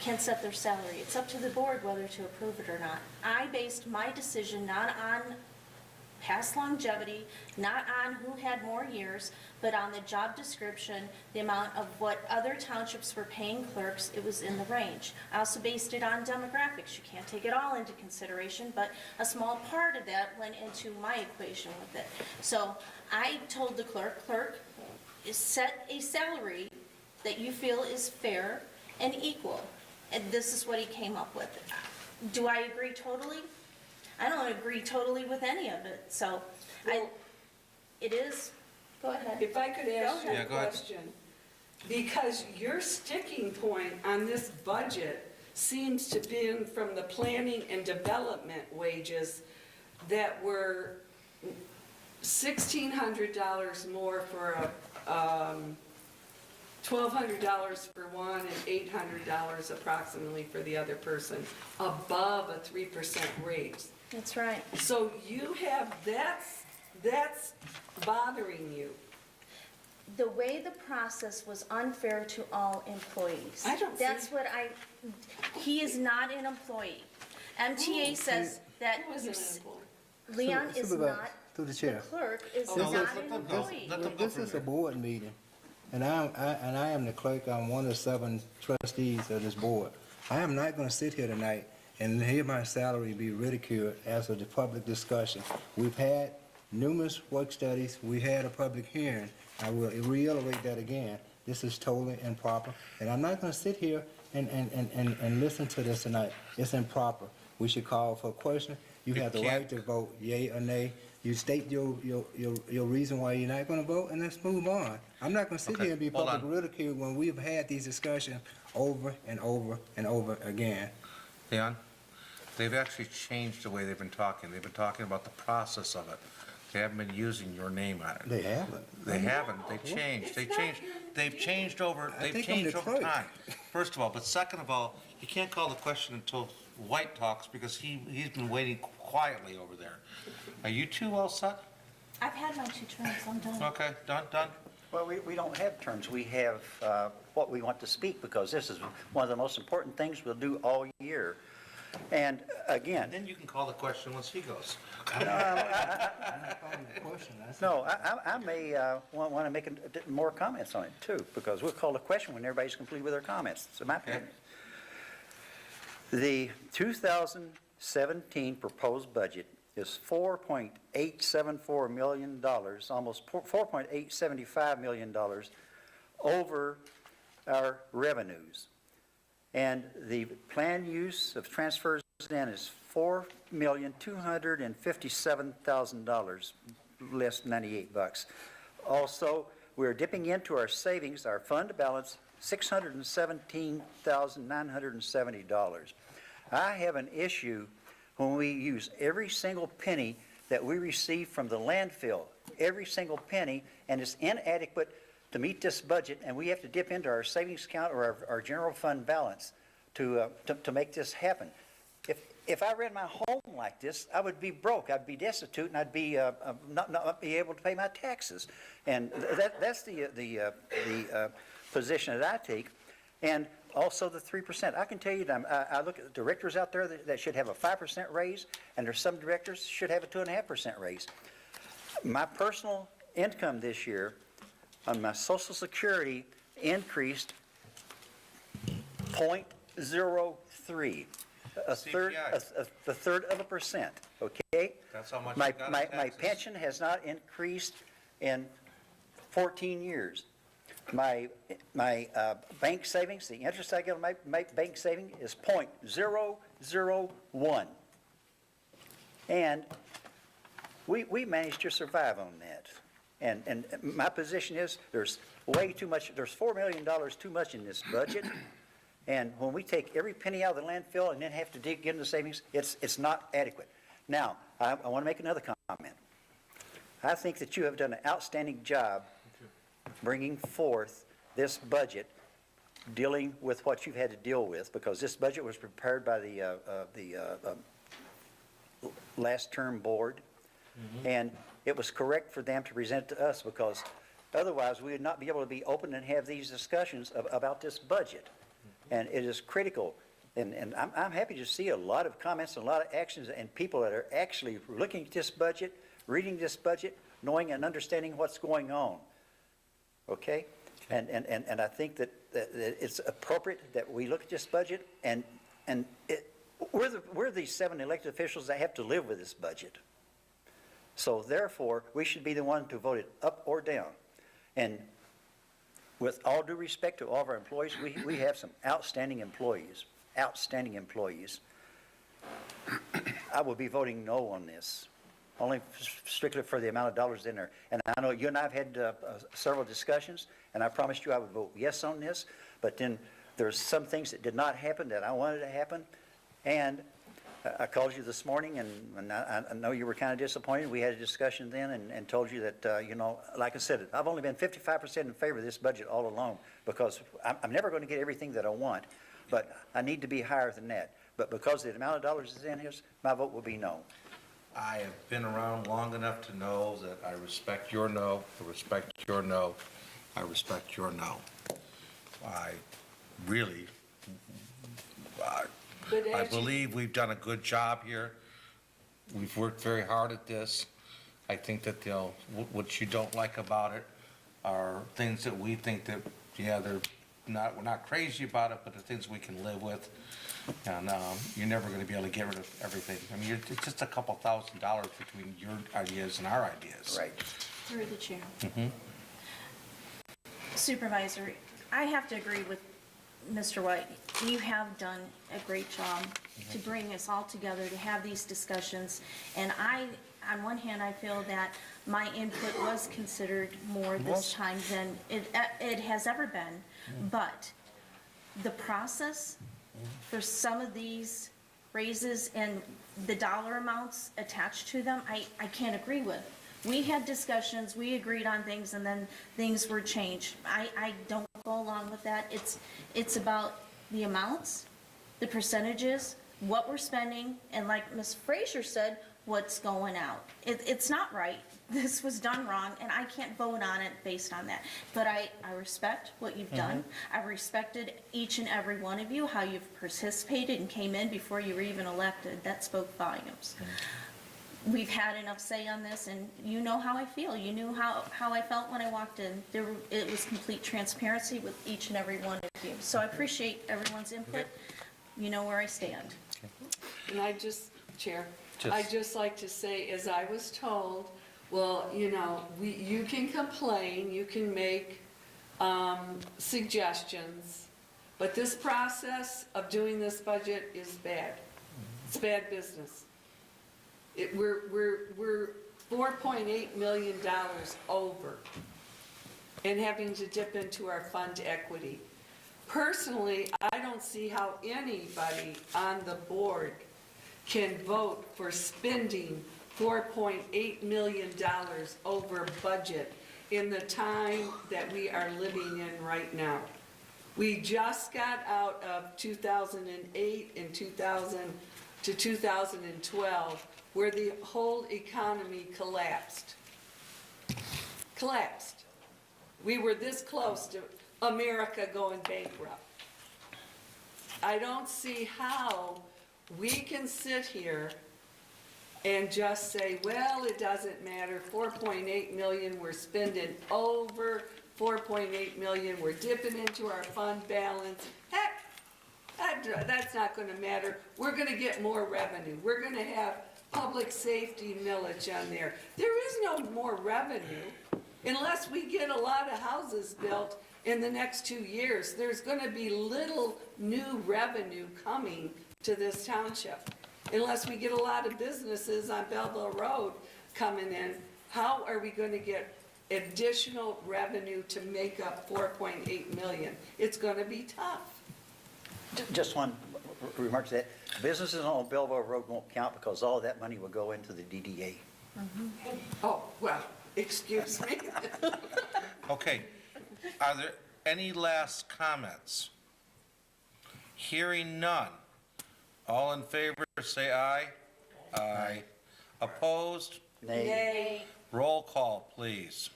can set their salary. It's up to the board whether to approve it or not. I based my decision not on past longevity, not on who had more years, but on the job description, the amount of what other townships were paying clerks, it was in the range. I also based it on demographics. You can't take it all into consideration, but a small part of that went into my equation with it. So I told the clerk, set a salary that you feel is fair and equal. And this is what he came up with. Do I agree totally? I don't agree totally with any of it, so it is, go ahead. If I could ask you Yeah, a go ahead. question, because your sticking point on this budget seems to be from the planning and development wages that were $1,600 more for $1,200 for one and $800 approximately for the other person, above a 3% raise. That's right. So you have, that's bothering you. The way the process was unfair to all employees. I don't That's see- what he is not an employee. MTA says, that Who isn't an employee? Leon is Supervisor, not, through the the chair. clerk is No, not let an them go. employee. Let them go This from is a here. board meeting, and I am the clerk, I'm one of 7 trustees of this board. I am not gonna sit here tonight and hear my salary be ridiculed as a public discussion. We've had numerous work studies, we had a public hearing, I will reiterate that again. This is totally improper, and I'm not gonna sit here and listen to this tonight. It's improper. We should call for a question. You have the right to vote yea or nay. You state your reason why you're not gonna vote, and let's move on. I'm not gonna sit Okay, here and be hold public on. ridiculed when we've had these discussions over and over and over again. Leon, they've actually changed the way they've been talking. They've been talking about the process of it. They haven't been using your name on it. They haven't. They haven't. They've changed. They've changed over think I'm the clerk. time. First of all, but second of all, you can't call the question until White talks because he's been waiting quietly over there. Are you two all set? I've had my 2 turns, I'm done. Okay, done? Well, we don't have terms. We have what we want to speak, because this is one of the most important things we'll do all year. And again, Then you can call the question once he goes. I'm not calling the question. I said- no, I may want to make more comments on it too, because we'll call the question when everybody's complete with their comments. So my opinion. The 2017 proposed budget is $4.874 million, almost $4.875 million over our revenues. And the planned use of transfers then is $4,257,000, less than $98. Also, we're dipping into our savings, our fund balance, $617,970. I have an issue when we use every single penny that we receive from the landfill, every single penny, and it's inadequate to meet this budget, and we have to dip into our savings account or our general fund balance to make this happen. If I ran my home like this, I would be broke, I'd be destitute, and I'd be not be able to pay my taxes. And that's the position that I take. And also the 3%. I can tell you that I look at the directors out there that should have a 5% raise, and there's some directors should have a 2.5% raise. My personal income this year on my Social Security increased 0.03, a third of a percent, okay? That's how much My you got in my taxes. pension has not increased in 14 years. My bank savings, the interest I get on my bank saving is 0.001. And we managed to survive on that. And my position is there's way too much, there's $4 million too much in this budget. And when we take every penny out of the landfill and then have to dig into savings, it's not adequate. Now, I want to make another comment. I think that you have done an outstanding job bringing forth this budget, dealing with what you've had to deal with, because this budget was prepared by the last term board, and it was correct for them to present it to us, because otherwise we would not be able to be open and have these discussions about this budget. And it is critical, and I'm happy to see a lot of comments and a lot of actions and people that are actually looking at this budget, reading this budget, knowing and understanding what's going on. Okay? And I think that it's appropriate that we look at this budget, and we're the 7 elected officials that have to live with this budget. So therefore, we should be the one to vote it up or down. And with all due respect to all of our employees, we have some outstanding employees, outstanding employees. I will be voting no on this, only strictly for the amount of dollars in there. And I know you and I have had several discussions, and I promised you I would vote yes on this, but then there's some things that did not happen that I wanted to happen. And I called you this morning, and I know you were kind of disappointed. We had a discussion then and told you that, you know, like I said, I've only been 55% in favor of this budget all along, because I'm never going to get everything that I want, but I need to be higher than that. But because of the amount of dollars that's in here, my vote will be no. I have been around long enough to know that I respect your no, I respect your no, I respect your no. I really, I But as you- believe we've done a good job here. we've worked very hard at this. I think that, you know, what you don't like about it are things that we think that, yeah, we're not crazy about it, but the things we can live with. And you're never going to be able to get rid of everything. I mean, it's just a couple $1,000s between your ideas and our ideas. Right. Through the chair. Supervisor, I have to agree with Mr. White. You have done a great job to bring us all together, to have these discussions. And on one hand, I feel that my input was considered more this time than it has ever been. But the process for some of these raises and the dollar amounts attached to them, I can't agree with. We had discussions, we agreed on things, and then things were changed. I don't go along with that. It's about the amounts, the percentages, what we're spending, and like Ms. Frazier said, what's going out. It's not right. This was done wrong, and I can't vote on it based on that. But I respect what you've done. I respected each and every one of you, how you've participated and came in before you were even elected. That spoke volumes. We've had enough say on this, and you know how I feel. You knew how I felt when I walked in. It was complete transparency with each and every one of you. So I appreciate everyone's input. You know where I stand. And Chair, I'd just like to say, as I was told, well, you know, you can complain, you can make suggestions, but this process of doing this budget is bad. It's bad business. We're $4.8 million over and having to dip into our fund equity. Personally, I don't see how anybody on the board can vote for spending $4.8 million over budget in the time that we are living in right now. We just got out of 2008 and 2000 to 2012, where the whole economy collapsed. Collapsed. We were this close to America going bankrupt. I don't see how we can sit here and just say, well, it doesn't matter, 4.8 million we're spending over, 4.8 million we're dipping into our fund balance. Heck, that's not gonna matter. We're gonna get more revenue. We're gonna have public safety millage on there. There is no more revenue unless we get a lot of houses built in the next 2 years. There's gonna be little new revenue coming to this township. Unless we get a lot of businesses on Belleville Road coming in, how are we gonna get additional revenue to make up 4.8 million? It's gonna be tough. Just one remark to that. Businesses on Belleville Road won't count because all of that money will go into the DDA. Oh, well, excuse me. Okay, are there any last comments? Hearing none. All in favor, say aye. Aye. Opposed? Nay. Yay. Roll call, please.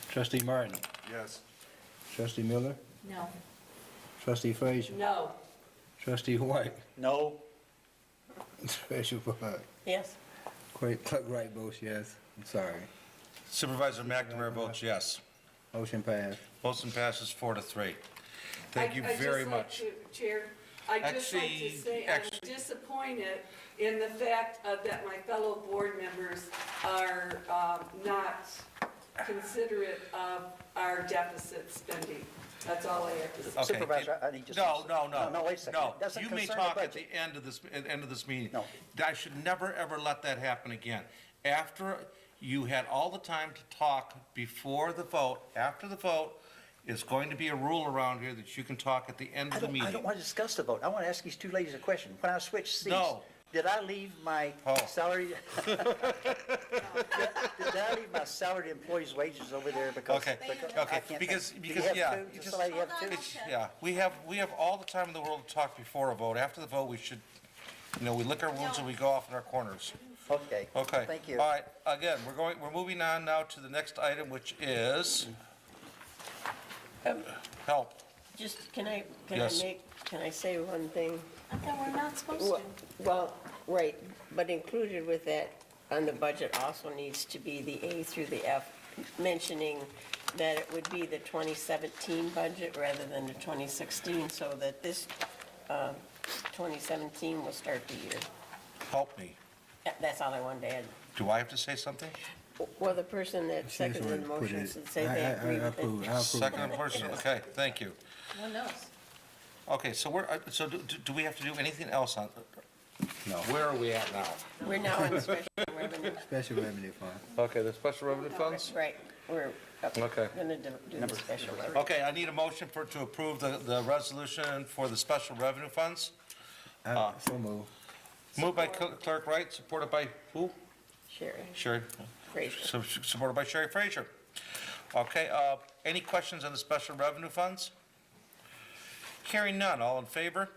Trustee Martin, Yes. trustee Miller, No. trustee Frazier, No. trustee White, No. Special Bud. Yes. Clerk Wright votes yes. I'm sorry. Supervisor McNamara votes yes. Motion passed. Motion passes 4-3. Thank you very much. Chair, I'd just like to Actually- say I'm disappointed in the fact that my fellow board members are not considerate of our deficit spending. That's all I have to say. Okay. Supervisor, I need just. No, No, wait a second. No, It doesn't you may concern the talk at budget. the end of this meeting. No. I should never, ever let that happen again. After, you had all the time to talk before the vote. After the vote, it's going to be a rule around here that you can talk at the end of the I meeting. don't want to discuss the vote. I want to ask these two ladies a question. When I switched seats. No. Did I leave my Oh. salary? Did I leave my salaried employees' wages over there because? Okay, I okay, can't- because, Do you have yeah. two? Does somebody have two? Yeah, we have all the time in the world to talk before a vote. After the vote, we should, we lick our wounds and we go off in our corners. Okay. Okay. Thank you. All right, again, we're moving on now to the next item, which is help. Just, can Yes. I say one thing? I thought we're not supposed to. Well, right, but included with that on the budget also needs to be the A through the F, mentioning that it would be the 2017 budget rather than the 2016, so that this 2017 will start the year. Help me. That's all I wanted to add. Do I have to say something? Well, the person that seconded the motion should say they agree with it. I approve. Second person, okay, thank you. One knows. Okay, so so do we have to do anything else on, No, where are we at now? We're now on special revenue. special revenue fund. Okay, the special revenue funds? Right, we're Okay. going to do the special revenue. Okay, I need a motion to approve the resolution for the special revenue funds. So move. Moved by Clerk Wright, supported by who? Sherry, Sherry. Frazier. Supported by Sherry Frazier. Okay, any questions on the special revenue funds? Hearing none, all in favor?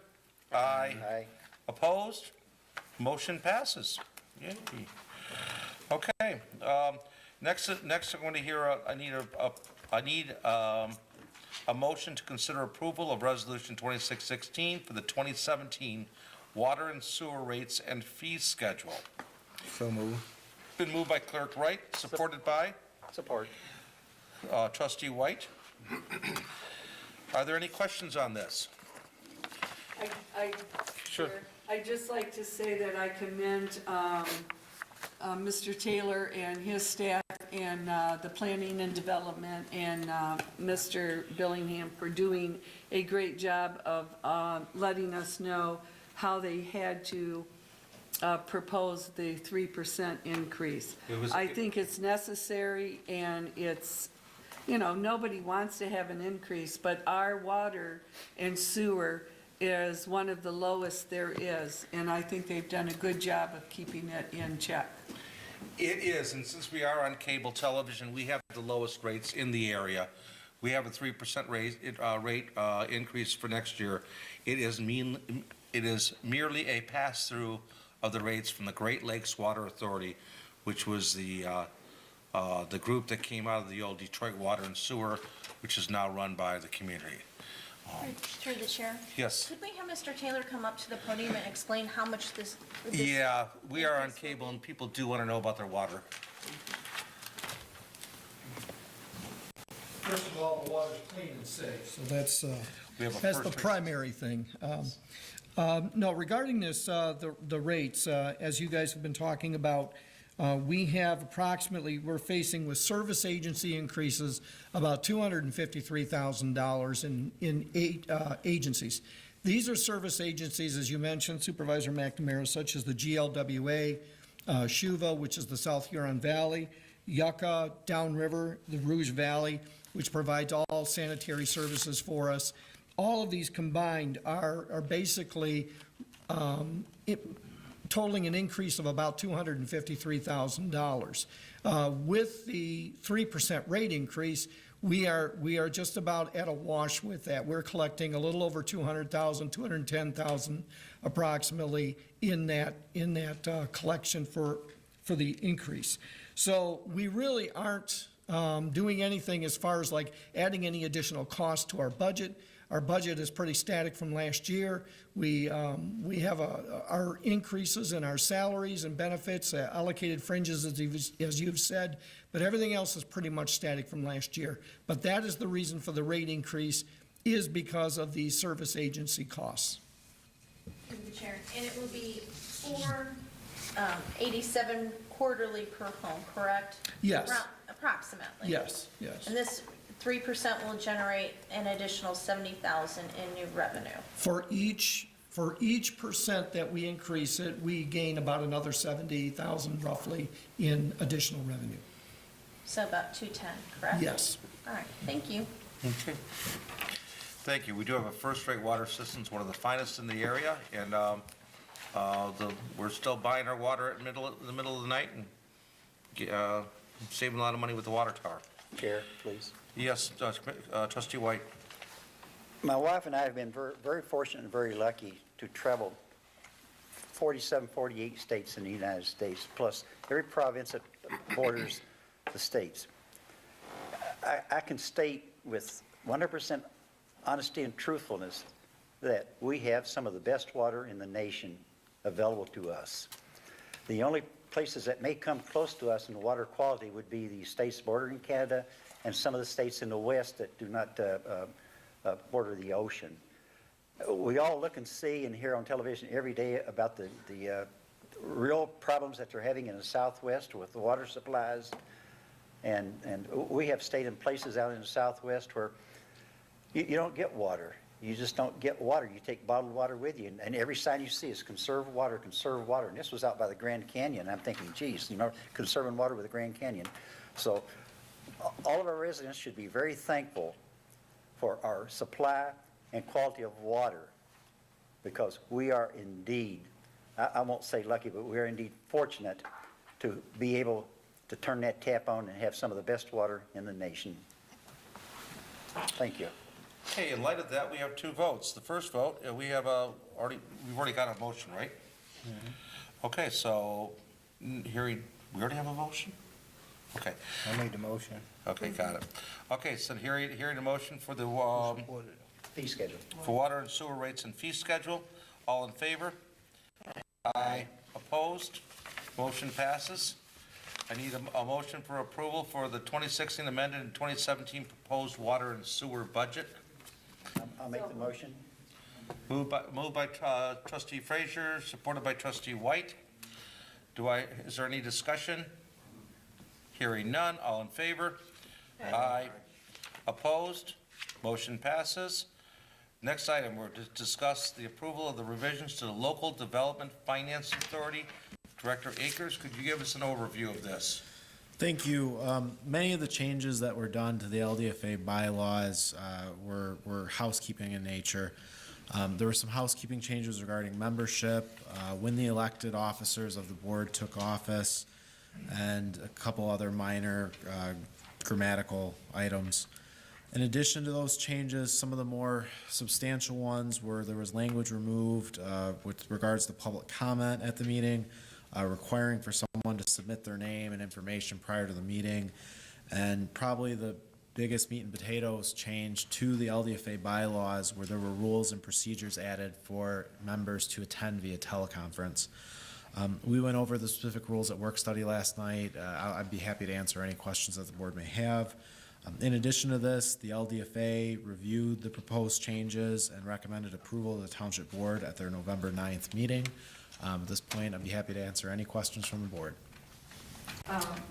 Aye. Aye. Opposed? Motion passes. Yay. Okay, next I'm going to hear, I need a motion to consider approval of Resolution 2616 for the 2017 water and sewer rates and fee schedule. So move. Been moved by Clerk Wright, supported by Support. Trustee White. Are there any questions on this? Sure. I'd just like to say that I commend Mr. Taylor and his staff and the planning and development and Mr. Billingham for doing a great job of letting us know how they had to propose the 3% increase. I think it's necessary, and it's, nobody wants to have an increase, but our water and sewer is one of the lowest there is, and I think they've done a good job of keeping it in check. It is, and since we are on cable television, we have the lowest rates in the area. We have a 3% rate increase for next year. It is merely a pass-through of the rates from the Great Lakes Water Authority, which was the group that came out of the old Detroit Water and Sewer, which is now run by the community. Through the chair. Yes. Could we have Mr. Taylor come up to the podium and explain how much this? Yeah, we are on cable, and people do want to know about their water. First of all, the water's clean and safe, so that's, We have a that's the first rate. primary thing. No, regarding this, the rates, as you guys have been talking about, we have approximately, we're facing with service agency increases about $253,000 in 8 agencies. These are service agencies, as you mentioned, Supervisor McNamara, such as the GLWA, Shuva, which is the South Huron Valley, Yucca, Downriver, the Rouge Valley, which provides all sanitary services for us. All of these combined are basically totaling an increase of about $253,000. With the 3% rate increase, we are just about at a wash with that. We're collecting a little over $200,000, $210,000 approximately in that collection for the increase. So we really aren't doing anything as far as like adding any additional cost to our budget. Our budget is pretty static from last year. We have our increases in our salaries and benefits, allocated fringes, as you've said, but everything else is pretty much static from last year. But that is the reason for the rate increase, is because of the service agency costs. Through the chair, and it will be $487 quarterly per home, correct? Yes. Approximately. Yes, yes. And this 3% will generate an additional $70,000 in new revenue. For each percent that we increase it, we gain about another $70,000 roughly in additional revenue. So about 210, correct? Yes. All right, thank you. Okay. Thank you. We do have a first-rate water system, it's one of the finest in the area, and we're still buying our water in the middle of the night and saving a lot of money with the water tower. Chair, please. Yes, Trustee White. My wife and I have been very fortunate and very lucky to travel 47, 48 states in the United States, plus every province that borders the states. I can state with 100% honesty and truthfulness that we have some of the best water in the nation available to us. The only places that may come close to us in water quality would be the states bordering Canada and some of the states in the west that do not border the ocean. We all look and see and hear on television every day about the real problems that they're having in the Southwest with the water supplies. And we have stayed in places out in the Southwest where you don't get water. You just don't get water. You take bottled water with you, and every sign you see is conserve water, conserve water. And this was out by the Grand Canyon. I'm thinking, geez, you know, conserving water with the Grand Canyon. So all of our residents should be very thankful for our supply and quality of water, because we are indeed, I won't say lucky, but we are indeed fortunate to be able to turn that tap on and have some of the best water in the nation. Thank you. Okay, in light of that, we have 2 votes. The first vote, we've already got a motion, right? Okay, so, we already have a motion? Okay, I made the motion. okay, got it. Okay, so hearing the motion for the, Fee schedule. for water and sewer rates and fee schedule, all in favor? Aye. Opposed? Motion passes. I need a motion for approval for the 2016 amended and 2017 proposed water and sewer budget. I'll make the motion. Moved by trustee Frazier, supported by trustee White. Is there any discussion? Hearing none, all in favor? Aye. Opposed? Motion passes. Next item, we're to discuss the approval of the revisions to the Local Development Finance Authority. Director Akers, could you give us an overview of this? Thank you. Many of the changes that were done to the LDFA bylaws were housekeeping in nature. There were some housekeeping changes regarding membership, when the elected officers of the board took office, and a couple other minor grammatical items. In addition to those changes, some of the more substantial ones were there was language removed with regards to public comment at the meeting, requiring for someone to submit their name and information prior to the meeting. And probably the biggest meat and potatoes change to the LDFA bylaws, where there were rules and procedures added for members to attend via teleconference. We went over the specific rules at work study last night. I'd be happy to answer any questions that the board may have. In addition to this, the LDFA reviewed the proposed changes and recommended approval of the Township Board at their November 9th meeting. At this point, I'd be happy to answer any questions from the board.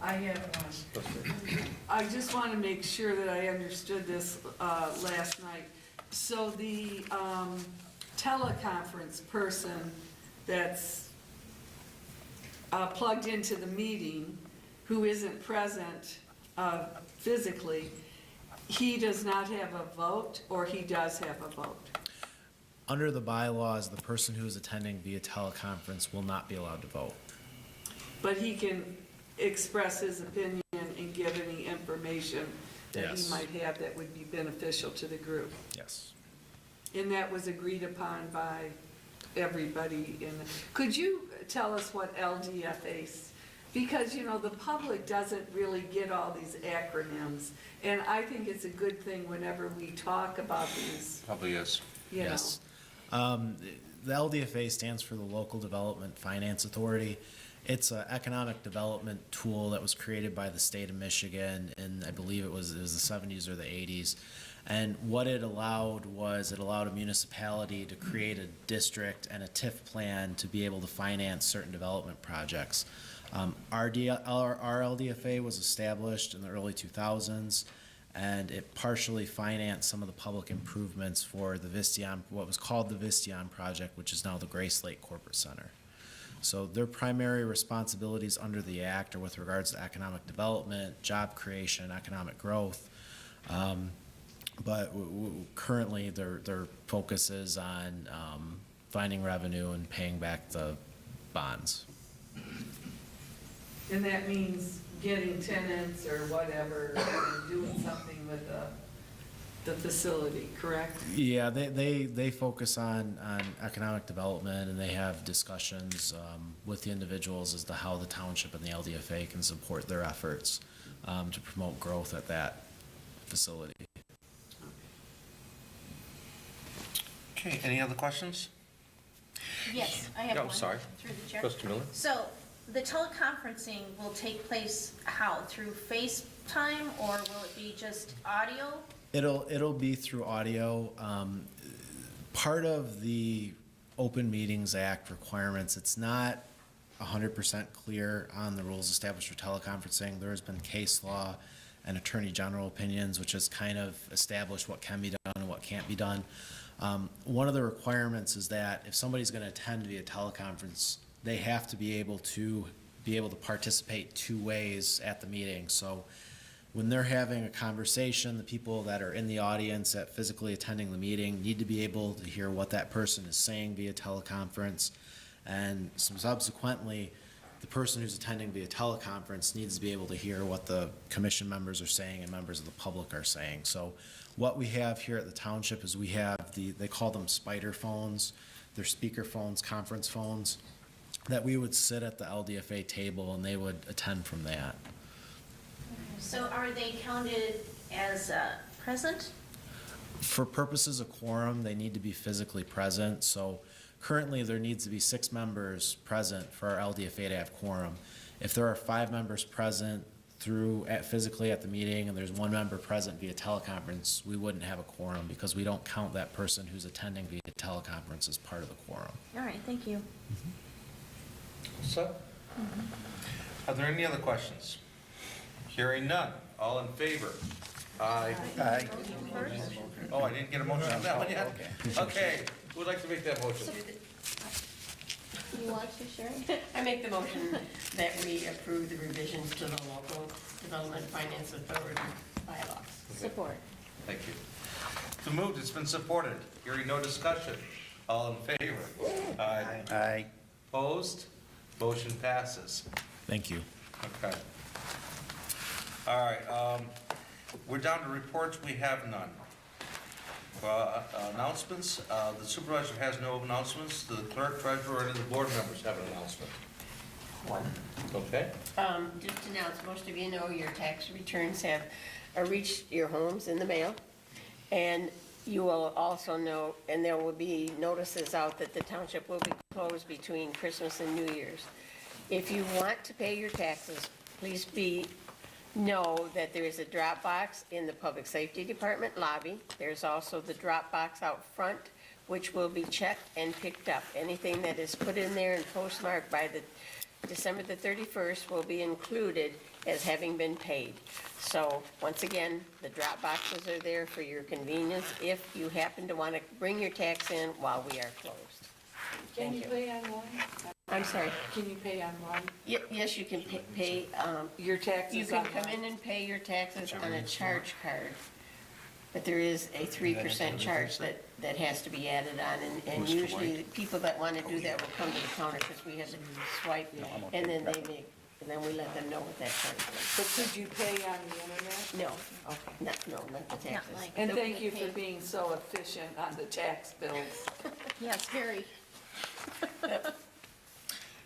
I have one. I just want to make sure that I understood this last night. So the teleconference person that's plugged into the meeting, who isn't present physically, he does not have a vote, or he does have a vote? Under the bylaws, the person who is attending via teleconference will not be allowed to vote. But he can express his opinion and give any information that he Yes. might have that would be beneficial to the group. Yes. And that was agreed upon by everybody in, could you tell us what LDFA, because, you know, the public doesn't really get all these acronyms, and I think it's a good thing whenever we talk about these, Probably is. you know. Yes. The LDFA stands for the Local Development Finance Authority. It's an economic development tool that was created by the state of Michigan in, I believe it was the 70s or the 80s. And what it allowed was it allowed a municipality to create a district and a TIF plan to be able to finance certain development projects. Our LDFA was established in the early 2000s, and it partially financed some of the public improvements for the Vistion, what was called the Vistion project, which is now the Grace Lake Corporate Center. So their primary responsibilities under the act are with regards to economic development, job creation, economic growth. But currently their focus is on finding revenue and paying back the bonds. And that means getting tenants or whatever, and doing something with the facility, correct? Yeah, they focus on economic development, and they have discussions with the individuals as to how the township and the LDFA can support their efforts to promote growth at that facility. Okay, any other questions? Yes, I have Yeah, one. I'm sorry. Through the chair. Trustee Miller? So the teleconferencing will take place how? Through FaceTime, or will it be just audio? It'll be through audio. Part of the Open Meetings Act requirements, it's not 100% clear on the rules established for teleconferencing. There has been case law and attorney general opinions, which has kind of established what can be done and what can't be done. One of the requirements is that if somebody's going to attend via teleconference, they have to be able to participate two ways at the meeting. So when they're having a conversation, the people that are in the audience that physically attending the meeting need to be able to hear what that person is saying via teleconference. And subsequently, the person who's attending via teleconference needs to be able to hear what the commission members are saying and members of the public are saying. So what we have here at the township is we have they call them spider phones. They're speaker phones, conference phones, that we would sit at the LDFA table and they would attend from that. So are they counted as present? For purposes of quorum, they need to be physically present. So currently, there needs to be 6 members present for our LDFA to have quorum. If there are 5 members present physically at the meeting and there's 1 member present via teleconference, we wouldn't have a quorum because we don't count that person who's attending via teleconference as part of the quorum. All right, thank you. So, are there any other questions? Hearing none. All in favor? Aye. Aye. Oh, I didn't get a motion on that one yet? Okay, who would like to make that motion? You want to, Sharon? I make the motion that we approve the revisions to the local development finance authority bylaws. Support. Thank you. It's been moved, it's been supported. Hearing no discussion. All in favor? Aye. Aye. Opposed? Motion passes. Thank you. Okay. All right, we're down to reports, we have none. Announcements, the supervisor has no announcements, the clerk, treasurer, or any of the board members have an announcement. One. Okay? Just to announce, most of you know your tax returns have reached your homes in the mail. And you will also know, and there will be notices out that the township will be closed between Christmas and New Year's. If you want to pay your taxes, please know that there is a drop box in the Public Safety Department lobby. There's also the drop box out front, which will be checked and picked up. Anything that is put in there and postmarked by the December the 31st will be included as having been paid. So, once again, the drop boxes are there for your convenience if you happen to want to bring your tax in while we are closed. Can Thank you you. pay online? I'm sorry. Can you pay online? Yes, you can pay, Your taxes you can come online? in and pay your taxes on a charge card, but there is a 3% charge that has to be added on, and usually the people that want to do that will come to the counter because we have to swipe, and then and then we let them know what that charge is. But could you pay on the internet? No, Okay. not the taxes. like- And thank you for being so efficient on the tax bills. Yes, very.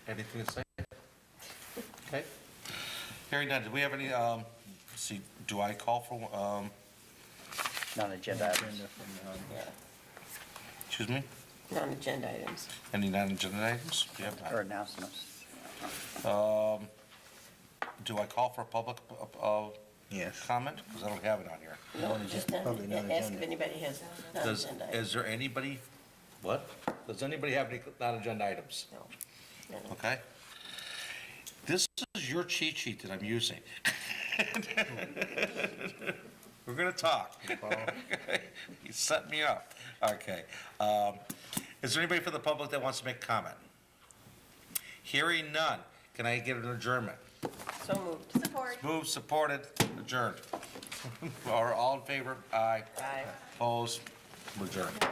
Anything to say? Okay. Hearing none, do we have any, let's see, do I call for, Non-agenda items. excuse me, Non-agenda items. any non-agenda items? Do you have Or announcements. Do I call for a public, Yes. comment? Because I don't have it on here. No, just ask if anybody has non-agenda items. Is there anybody, what? Does anybody have any non-agenda items? No. Okay. This is your cheat sheet that I'm using. We're gonna talk. You set me up. Okay. Is there anybody from the public that wants to make a comment? Hearing none, can I get an adjournment? So moved. Support. Moved, supported, adjourned. All in favor? Aye. Aye. Opposed? We're adjourned.